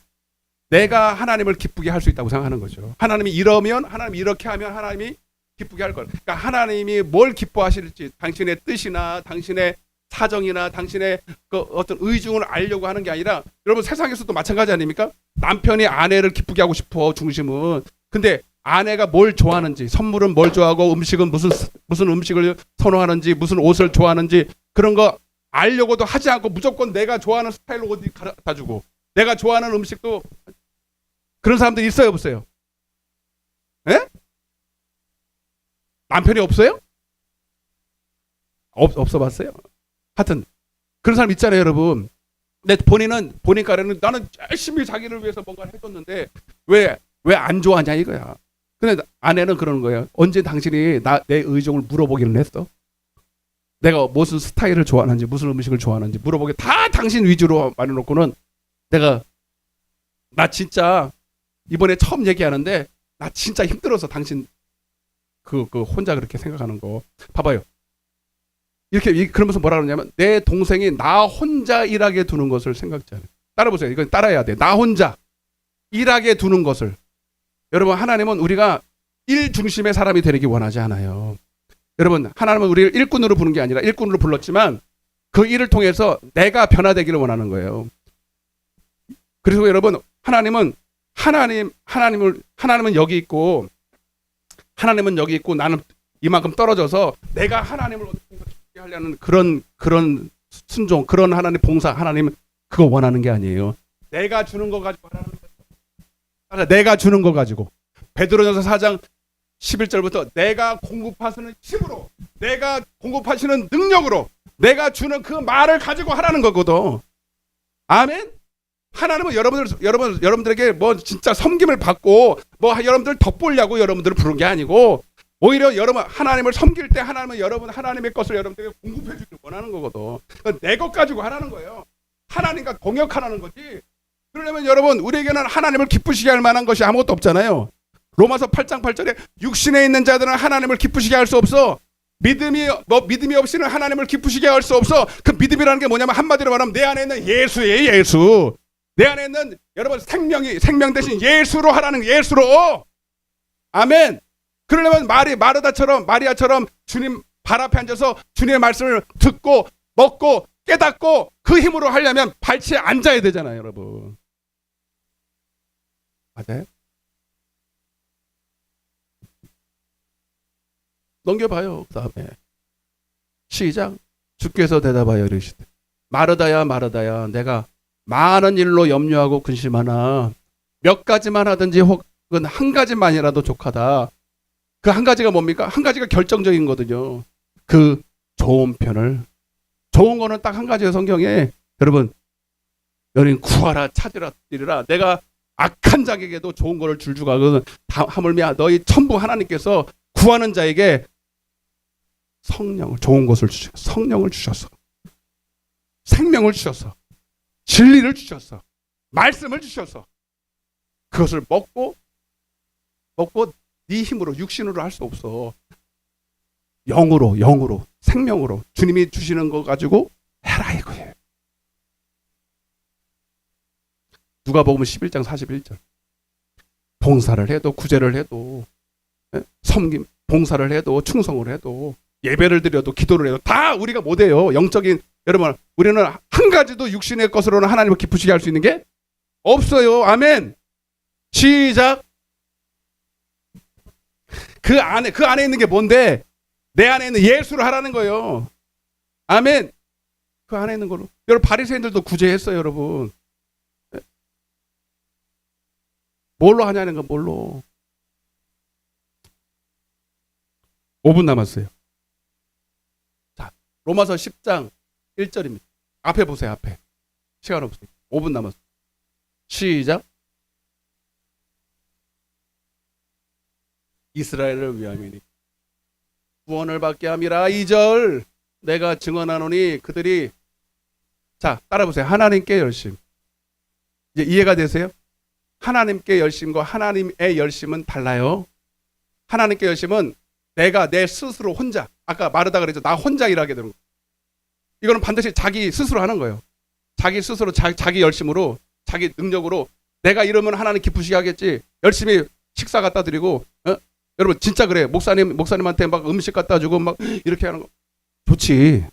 내가 하나님을 기쁘게 할 수 있다고 생각하는 거죠. 하나님이 이렇게 하면 하나님이 기쁘게 할 걸. 그러니까 하나님이 뭘 기뻐하실지, 당신의 뜻이나 당신의 사정이나 당신의 그 어떤 의중을 알려고 하는 게 아니라, 여러분 세상에서도 마찬가지 아닙니까? 남편이 아내를 기쁘게 하고 싶어, 중심은. 근데 아내가 뭘 좋아하는지, 선물은 뭘 좋아하고, 음식은 무슨 음식을 선호하는지, 무슨 옷을 좋아하는지, 그런 거 알려고도 하지 않고 무조건 내가 좋아하는 스타일로 옷 갖다 주고, 내가 좋아하는 음식도. 그런 사람들 있어요, 없어요? 예? 남편이 없어요? 없어 봤어요? 하여튼 그런 사람 있잖아요, 여러분. 근데 본인까지는 나는 열심히 자기를 위해서 뭔가를 해줬는데 왜 안 좋아하냐 이거야. 근데 아내는 그러는 거예요. 언제 당신이 내 의중을 물어보기는 했어? 내가 무슨 스타일을 좋아하는지, 무슨 음식을 좋아하는지 물어보게 다 당신 위주로 말해놓고는, 나 진짜 이번에 처음 얘기하는데 나 진짜 힘들어서 당신 그 혼자 그렇게 생각하는 거 봐봐요. 이렇게 그러면서 뭐라 그러냐면, 내 동생이 나 혼자 일하게 두는 것을 생각지 않아요. 따라보세요. 이건 따라해야 돼. 나 혼자 일하게 두는 것을. 여러분, 하나님은 우리가 일 중심의 사람이 되기 원하지 않아요. 여러분, 하나님은 우리를 일꾼으로 부른 게 아니라 일꾼으로 불렀지만 그 일을 통해서 내가 변화되기를 원하는 거예요. 그래서 여러분, 하나님은 여기 있고 나는 이만큼 떨어져서 내가 하나님을 어떻게 하려는 그런 순종, 그런 하나님 봉사, 하나님은 그거 원하는 게 아니에요. 내가 주는 거 가지고 하라는 거예요. 내가 주는 거 가지고. 베드로전서 4장 11절부터 내가 공급하시는 힘으로, 내가 공급하시는 능력으로, 내가 주는 그 말을 가지고 하라는 거거든. 아멘. 하나님은 여러분들에게 뭐 진짜 섬김을 받고 뭐 여러분들 덕보려고 여러분들을 부른 게 아니고, 오히려 여러분 하나님을 섬길 때 하나님은 하나님의 것을 여러분들에게 공급해 주길 원하는 거거든. 그러니까 내 것 가지고 하라는 거예요. 하나님과 동역하라는 거지. 그러려면 여러분, 우리에게는 하나님을 기쁘시게 할 만한 것이 아무것도 없잖아요. 로마서 8장 8절에 육신에 있는 자들은 하나님을 기쁘시게 할 수 없어. 믿음이 없이는 하나님을 기쁘시게 할 수 없어. 그 믿음이라는 게 뭐냐면, 한마디로 말하면 내 안에 있는 예수예요, 예수. 내 안에 있는 여러분 생명 대신 예수로 하라는, 예수로. 아멘. 그러려면 마리아처럼 주님 발 앞에 앉아서 주님의 말씀을 듣고 먹고 깨닫고 그 힘으로 하려면 발치에 앉아야 되잖아요, 여러분. 맞아요? 넘겨봐요. 그 다음에 시작. 주께서 대답하여 이르시되 마르다야 마르다야 내가 많은 일로 염려하고 근심하나 몇 가지만 하든지 혹은 한 가지만이라도 족하다. 그 한 가지가 뭡니까? 한 가지가 결정적인 거거든요. 그 좋은 편을, 좋은 거는 딱 한 가지예요. 성경에. 여러분, 너는 구하라 찾으라 이르라. 내가 악한 자에게도 좋은 거를 줄주가거든. 하물며 너희 천부 하나님께서 구하는 자에게 성령을, 좋은 것을 주셔서, 성령을 주셔서, 생명을 주셔서, 진리를 주셔서, 말씀을 주셔서 그것을 먹고 네 힘으로, 육신으로 할 수 없어. 영으로 생명으로 주님이 주시는 거 가지고 해라 이거예요. 누가복음 11장 41절. 봉사를 해도, 구제를 해도, 섬김, 봉사를 해도, 충성을 해도, 예배를 드려도, 기도를 해도 다 우리가 못해요. 영적인, 여러분, 우리는 한 가지도 육신의 것으로는 하나님을 기쁘시게 할 수 있는 게 없어요. 아멘. 시작. 그 안에 있는 게 뭔데? 내 안에 있는 예수를 하라는 거예요. 아멘. 그 안에 있는 걸로. 여러분, 바리새인들도 구제했어요, 여러분. 뭘로 하냐는 건 뭘로. 5분 남았어요. 자, 로마서 10장 1절입니다. 앞에 보세요, 앞에. 시간 없어요. 5분 남았어요. 시작. 이스라엘을 위함이니 구원을 받게 함이라. 2절. 내가 증언하노니 그들이, 자, 따라 보세요. 하나님께 열심. 이제 이해가 되세요? 하나님께 열심과 하나님의 열심은 달라요. 하나님께 열심은 내가 내 스스로 혼자, 아까 마르다 그랬죠. 나 혼자 일하게 되는 거. 이거는 반드시 자기 스스로 하는 거예요. 자기 스스로 자기 열심으로, 자기 능력으로 내가 이러면 하나님 기쁘시게 하겠지. 열심히 식사 갖다 드리고, 여러분 진짜 그래. 목사님한테 막 음식 갖다 주고 막 이렇게 하는 거 좋지.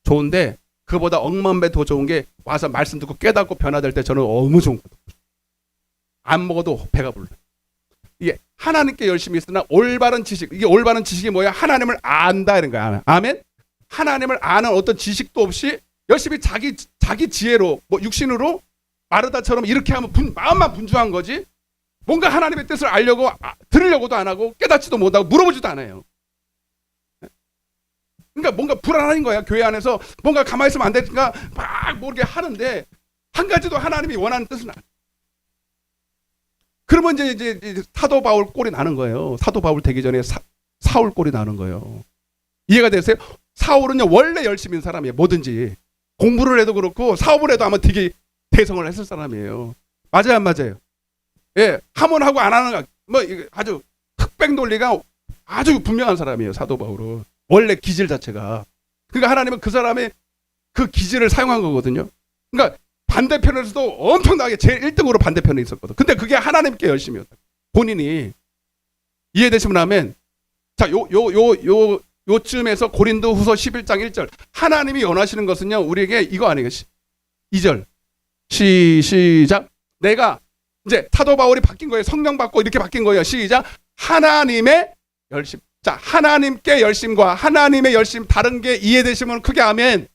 좋은데 그거보다 억만 배 더 좋은 게 와서 말씀 듣고 깨닫고 변화될 때 저는 너무 좋은 거예요. 안 먹어도 배가 불러. 이게 하나님께 열심히 있으나 올바른 지식. 이게 올바른 지식이 뭐야? 하나님을 안다 이런 거야. 아멘. 하나님을 아는 어떤 지식도 없이 열심히 자기 지혜로, 뭐 육신으로 마르다처럼 이렇게 하면 마음만 분주한 거지. 뭔가 하나님의 뜻을 알려고, 들으려고도 안 하고 깨닫지도 못하고 물어보지도 않아요. 그러니까 뭔가 불안한 거야. 교회 안에서 뭔가 가만히 있으면 안 되니까 막 모르게 하는데 한 가지도 하나님이 원하는 뜻은 아니에요. 그러면 이제 사도 바울 꼴이 나는 거예요. 사도 바울 되기 전에 사울 꼴이 나는 거예요. 이해가 되세요? 사울은요 원래 열심인 사람이에요. 뭐든지 공부를 해도 그렇고 사업을 해도 아마 되게 대성을 했을 사람이에요. 맞아요, 안 맞아요? 예, 하면 하고 안 하는 뭐 아주 흑백 논리가 아주 분명한 사람이에요. 사도 바울은 원래 기질 자체가. 그러니까 하나님은 그 사람의 그 기질을 사용한 거거든요. 그러니까 반대편에서도 엄청나게 제일 1등으로 반대편에 있었거든. 근데 그게 하나님께 열심이었다. 본인이. 이해되시면 하면, 자, 요쯤에서 고린도 후서 11장 1절. 하나님이 원하시는 것은요, 우리에게 이거 아니에요. 2절. 시작. 내가 이제 사도 바울이 바뀐 거예요. 성령 받고 이렇게 바뀐 거예요. 시작. 하나님의 열심. 자, 하나님께 열심과 하나님의 열심 다른 게 이해되시면 크게 아멘.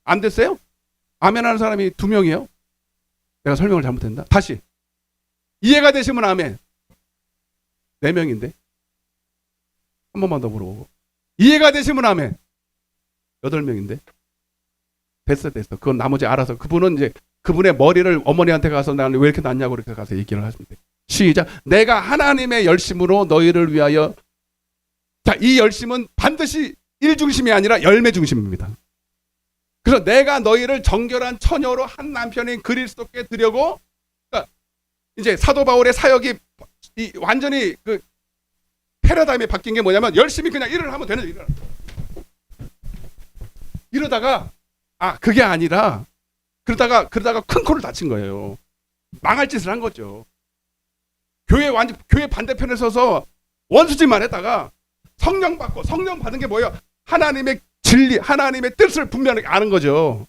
안 됐어요? 아멘 하는 사람이 2명이에요. 내가 설명을 잘못했나? 다시. 이해가 되시면 아멘. 4명인데. 한 번만 더 물어보고. 이해가 되시면 아멘. 8명인데. 됐어. 그건 나머지 알아서. 그분은 이제 그분의 머리를 어머니한테 가서 나는 왜 이렇게 났냐고 이렇게 가서 얘기를 하시면 돼. 시작. 내가 하나님의 열심으로 너희를 위하여. 자, 이 열심은 반드시 일 중심이 아니라 열매 중심입니다. 그래서 내가 너희를 정결한 처녀로 한 남편인 그리스도께 드려고. 그러니까 이제 사도 바울의 사역이 완전히 그 패러다임이 바뀐 게 뭐냐면 열심히 그냥 일을 하면 되는 일을. 이러다가 그게 아니라 그러다가 큰 코를 다친 거예요. 망할 짓을 한 거죠. 교회 반대편에 서서 원수짓만 했다가 성령 받고, 성령 받은 게 뭐예요? 하나님의 진리, 하나님의 뜻을 분명히 아는 거죠.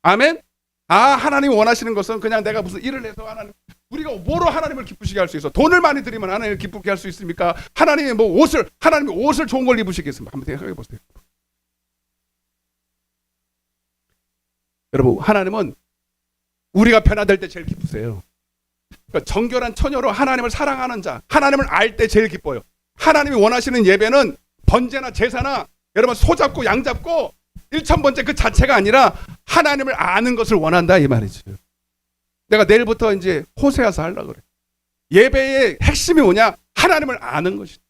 아멘? 하나님이 원하시는 것은 그냥 내가 무슨 일을 해서 하나님, 우리가 뭐로 하나님을 기쁘시게 할 수 있어? 돈을 많이 드리면 하나님을 기쁘게 할 수 있습니까? 하나님이 하나님이 옷을 좋은 걸 입으시겠습니까? 한번 생각해 보세요. 여러분, 하나님은 우리가 변화될 때 제일 기쁘세요. 그러니까 정결한 처녀로 하나님을 사랑하는 자, 하나님을 알 때 제일 기뻐요. 하나님이 원하시는 예배는 번제나 제사나 여러분 소 잡고 양 잡고 1,000번째 그 자체가 아니라 하나님을 아는 것을 원한다 이 말이죠. 내가 내일부터 이제 호세아서 하려고 그래. 예배의 핵심이 뭐냐? 하나님을 아는 것이다.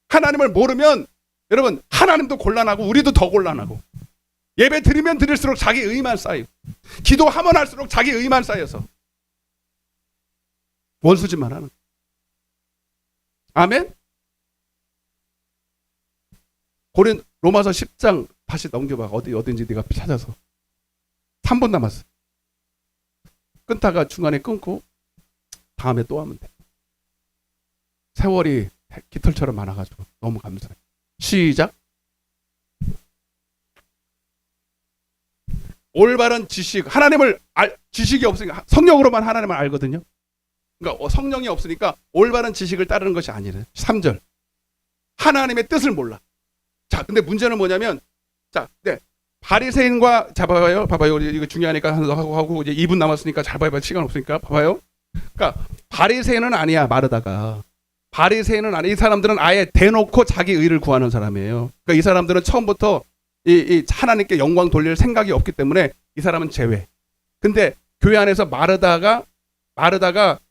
하나님을 모르면 여러분 하나님도 곤란하고 우리도 더 곤란하고, 예배 드리면 드릴수록 자기 의만 쌓이고, 기도하면 할수록 자기 의만 쌓여서 원수짓만 하는. 아멘? 로마서 10장 다시 넘겨봐. 어딘지 네가 찾아서. 3분 남았어. 끊다가 중간에 끊고 다음에 또 하면 돼. 세월이 깃털처럼 많아가지고 너무 감사해. 시작. 올바른 지식, 하나님을 지식이 없으니까 성령으로만 하나님을 알거든요. 그러니까 성령이 없으니까 올바른 지식을 따르는 것이 아니래. 3절. 하나님의 뜻을 몰라. 자, 근데 문제는 뭐냐면, 자, 네. 바리새인과, 자, 봐봐요. 이거 중요하니까 하고 이제 2분 남았으니까 잘 봐봐요. 시간 없으니까. 봐봐요. 그러니까 바리새인은 아니야, 마르다가. 바리새인은 아니야. 이 사람들은 아예 대놓고 자기 의를 구하는 사람이에요. 그러니까 이 사람들은 처음부터 이 하나님께 영광 돌릴 생각이 없기 때문에 이 사람은 제외. 근데 교회 안에서 마르다가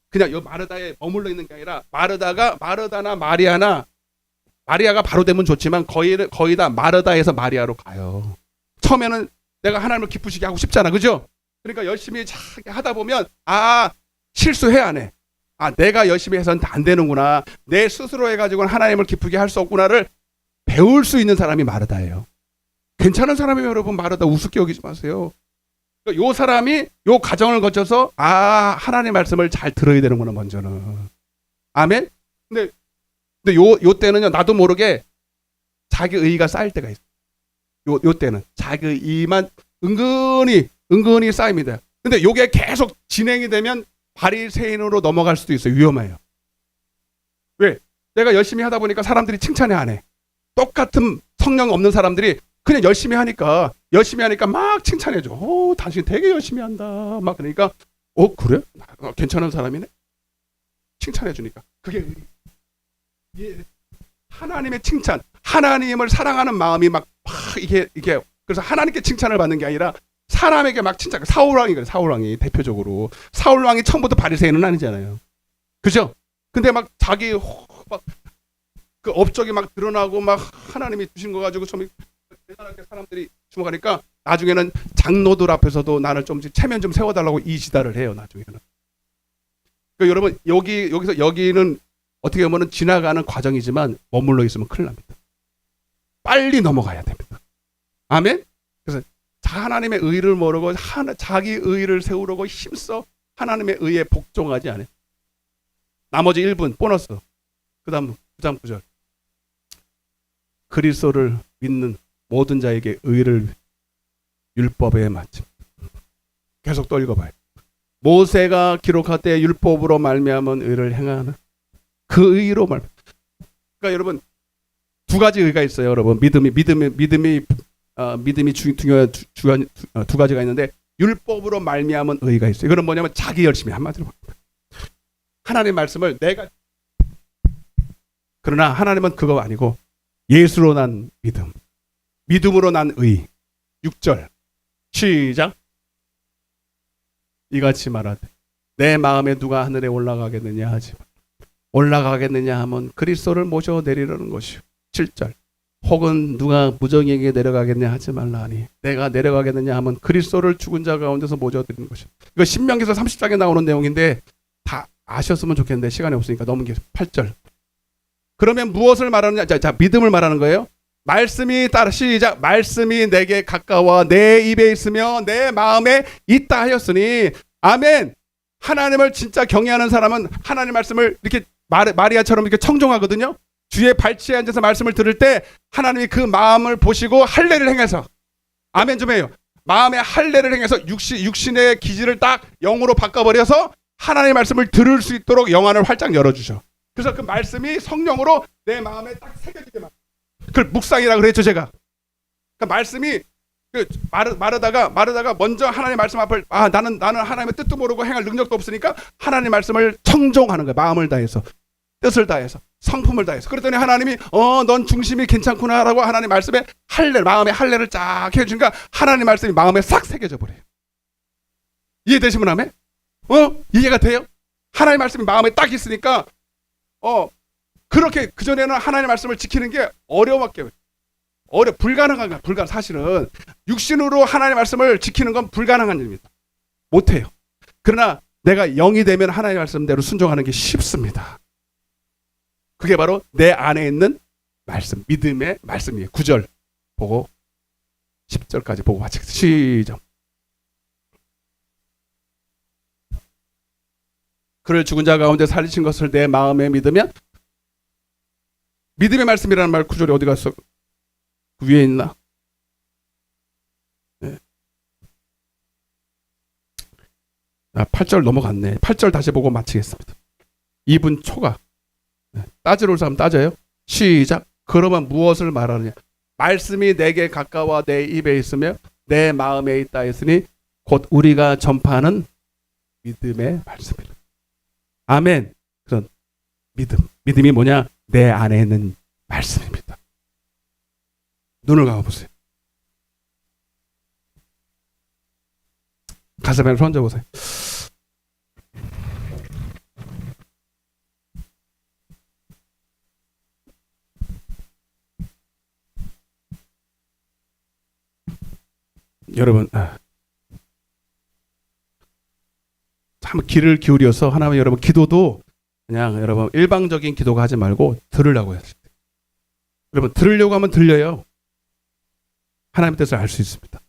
그냥 요 마르다에 머물러 있는 게 아니라 마르다나 마리아가 바로 되면 좋지만 거의 다 마르다에서 마리아로 가요. 처음에는 내가 하나님을 기쁘시게 하고 싶잖아, 그죠? 그러니까 열심히 하다 보면 실수해 안 해. 내가 열심히 해서는 안 되는구나. 내 스스로 해가지고는 하나님을 기쁘게 할 수 없구나를 배울 수 있는 사람이 마르다예요. 괜찮은 사람이면 여러분 마르다 우습게 여기지 마세요. 그러니까 요 사람이 요 과정을 거쳐서 하나님의 말씀을 잘 들어야 되는구나 먼저는. 아멘. 근데 요 때는요 나도 모르게 자기 의의가 쌓일 때가 있어요. 요 때는 자기 의의만 은근히 쌓입니다. 근데 요게 계속 진행이 되면 바리새인으로 넘어갈 수도 있어요. 위험해요. 왜? 내가 열심히 하다 보니까 사람들이 칭찬을 안 해. 똑같은 성령 없는 사람들이 그냥 열심히 하니까 막 칭찬해줘. 당신 되게 열심히 한다. 막 그러니까 그래? 괜찮은 사람이네. 칭찬해주니까 그게 하나님의 칭찬, 하나님을 사랑하는 마음이 막 이게 그래서 하나님께 칭찬을 받는 게 아니라 사람에게 막 칭찬. 사울왕이 대표적으로 사울왕이 처음부터 바리새인은 아니잖아요. 그죠? 근데 막 자기 막 그 업적이 막 드러나고 막 하나님이 주신 거 가지고 좀 대단하게 사람들이 주목하니까 나중에는 장로들 앞에서도 나를 좀 체면 좀 세워달라고 이지달을 해요. 나중에는. 그러니까 여러분 여기는 어떻게 보면 지나가는 과정이지만 머물러 있으면 큰일 납니다. 빨리 넘어가야 됩니다. 아멘? 그래서 하나님의 의를 모르고 자기 의를 세우려고 힘써 하나님의 의에 복종하지 않아요. 나머지 1분 보너스. 그 다음 9절. 그리스도를 믿는 모든 자에게 의를 율법에 맞춤. 계속 또 읽어봐요. 모세가 기록할 때 율법으로 말미암은 의를 행하는 그 의로 그러니까 여러분 두 가지 의가 있어요. 여러분 믿음이 중요한 두 가지가 있는데 율법으로 말미암은 의가 있어요. 이거는 뭐냐면 자기 열심히 한마디로 하나님 말씀을 내가 그러나 하나님은 그거 아니고 예수로 난 믿음으로 난 의. 6절 시작. 이같이 말하되 내 마음에 누가 하늘에 올라가겠느냐 하지 마. 올라가겠느냐 하면 그리스도를 모셔 내리려는 것이요. 7절 혹은 누가 무정에게 내려가겠냐 하지 말라니 내가 내려가겠느냐 하면 그리스도를 죽은 자 가운데서 모셔 드리는 것이요. 이거 신명기서 30장에 나오는 내용인데 다 아셨으면 좋겠는데 시간이 없으니까 넘기세요. 8절 그러면 무엇을 말하느냐? 자 믿음을 말하는 거예요. 말씀이 따라 시작. 말씀이 내게 가까워 내 입에 있으며 내 마음에 있다 하였으니 아멘. 하나님을 진짜 경외하는 사람은 하나님 말씀을 이렇게 마리아처럼 이렇게 청종하거든요. 주의 발치에 앉아서 말씀을 들을 때 하나님이 그 마음을 보시고 할례를 행해서, 아멘 좀 해요. 마음의 할례를 행해서 육신의 기질을 딱 영으로 바꿔버려서 하나님의 말씀을 들을 수 있도록 영안을 활짝 열어주셔. 그래서 그 말씀이 성령으로 내 마음에 딱 새겨지게 만. 그걸 묵상이라고 그랬죠 제가. 그 말씀이 마르다가 먼저 하나님의 말씀 앞을 나는 하나님의 뜻도 모르고 행할 능력도 없으니까 하나님의 말씀을 청종하는 거예요. 마음을 다해서, 뜻을 다해서, 성품을 다해서. 그랬더니 하나님이 넌 중심이 괜찮구나라고 하나님 말씀에 마음의 할례를 쫙 해주니까 하나님 말씀이 마음에 싹 새겨져 버려요. 이해되시면 아멘? 이해가 돼요? 하나님 말씀이 마음에 딱 있으니까 그렇게 그전에는 하나님 말씀을 지키는 게 어려웠게 불가능한 거야. 사실은 육신으로 하나님의 말씀을 지키는 건 불가능한 일입니다. 못해요. 그러나 내가 영이 되면 하나님의 말씀대로 순종하는 게 쉽습니다. 그게 바로 내 안에 있는 말씀, 믿음의 말씀이에요. 9절 보고 10절까지 보고 마치겠습니다. 시작. 그를 죽은 자 가운데 살리신 것을 내 마음에 믿으면, 믿음의 말씀이라는 말 9절이 어디 갔어? 그 위에 있나? 네. 8절 넘어갔네. 8절 다시 보고 마치겠습니다. 2분 초과. 따지러 올 사람 따져요. 시작. 그러면 무엇을 말하느냐? 말씀이 내게 가까워 내 입에 있으며 내 마음에 있다 했으니 곧 우리가 전파하는 믿음의 말씀이라. 아멘. 그런 믿음이 뭐냐? 내 안에 있는 말씀입니다. 눈을 감아보세요. 가슴에 손 얹어보세요. 여러분, 한번 귀를 기울여서 하나님, 여러분 기도도 그냥 여러분 일방적인 기도가 하지 말고 들으려고 해요. 여러분 들으려고 하면 들려요. 하나님의 뜻을 알 수 있습니다.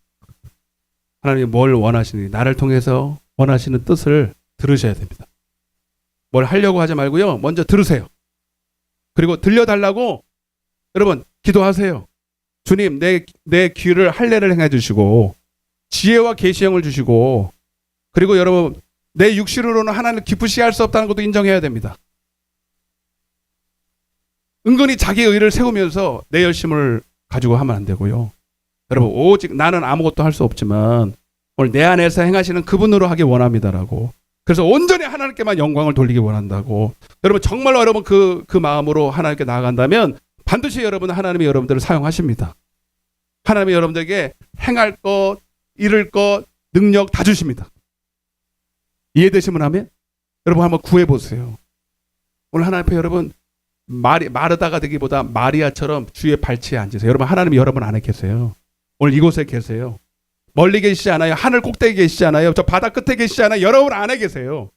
하나님이 뭘 원하시는지, 나를 통해서 원하시는 뜻을 들으셔야 됩니다. 뭘 하려고 하지 말고요. 먼저 들으세요. 그리고 들려달라고 여러분 기도하세요. 주님, 내 귀를 할례를 행해 주시고 지혜와 계시형을 주시고, 그리고 여러분 내 육신으로는 하나님을 기쁘시게 할 수 없다는 것도 인정해야 됩니다. 은근히 자기 의를 세우면서 내 열심을 가지고 하면 안 되고요. 여러분 오직 나는 아무것도 할 수 없지만 오늘 내 안에서 행하시는 그분으로 하기 원합니다라고. 그래서 온전히 하나님께만 영광을 돌리기 원한다고. 여러분 정말로 여러분 그 마음으로 하나님께 나아간다면 반드시 여러분은 하나님이 여러분들을 사용하십니다. 하나님이 여러분들에게 행할 것, 이룰 것, 능력 다 주십니다. 이해되시면 하면 여러분 한번 구해보세요. 오늘 하나님 앞에 여러분 마르다가 되기보다 마리아처럼 주의 발치에 앉으세요. 여러분 하나님이 여러분 안에 계세요. 오늘 이곳에 계세요. 멀리 계시지 않아요. 하늘 꼭대기 계시지 않아요. 저 바다 끝에 계시지 않아요. 여러분 안에 계세요.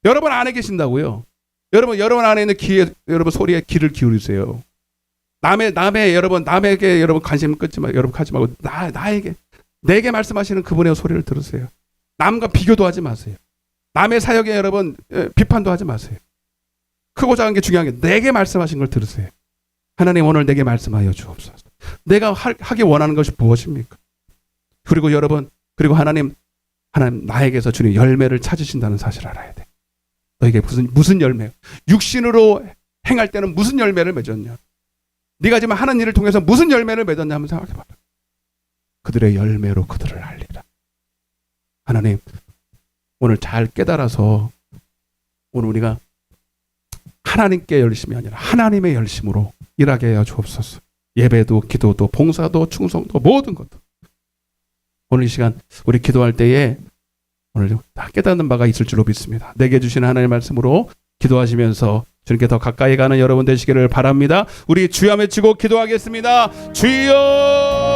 여러분 안에 계신다고요. 여러분 안에 있는 여러분 소리에 귀를 기울이세요. 남에게 여러분 관심 끊지 마. 여러분 가지 말고 내게 말씀하시는 그분의 소리를 들으세요. 남과 비교도 하지 마세요. 남의 사역에 여러분 비판도 하지 마세요. 크고 작은 게 중요한 게 내게 말씀하신 걸 들으세요. 하나님 오늘 내게 말씀하여 주옵소서. 내가 하기 원하는 것이 무엇입니까? 그리고 여러분, 그리고 하나님 나에게서 주님 열매를 찾으신다는 사실을 알아야 돼. 너에게 무슨 열매? 육신으로 행할 때는 무슨 열매를 맺었냐? 네가 지금 하는 일을 통해서 무슨 열매를 맺었냐 한번 생각해봐라. 그들의 열매로 그들을 알리라. 하나님 오늘 잘 깨달아서 오늘 우리가 하나님께 열심이 아니라 하나님의 열심으로 일하게 하여 주옵소서. 예배도 기도도 봉사도 충성도 모든 것도 오늘 이 시간 우리 기도할 때에 오늘 다 깨닫는 바가 있을 줄로 믿습니다. 내게 주신 하나님의 말씀으로 기도하시면서 주님께 더 가까이 가는 여러분 되시기를 바랍니다. 우리 주여 외치고 기도하겠습니다. 주여!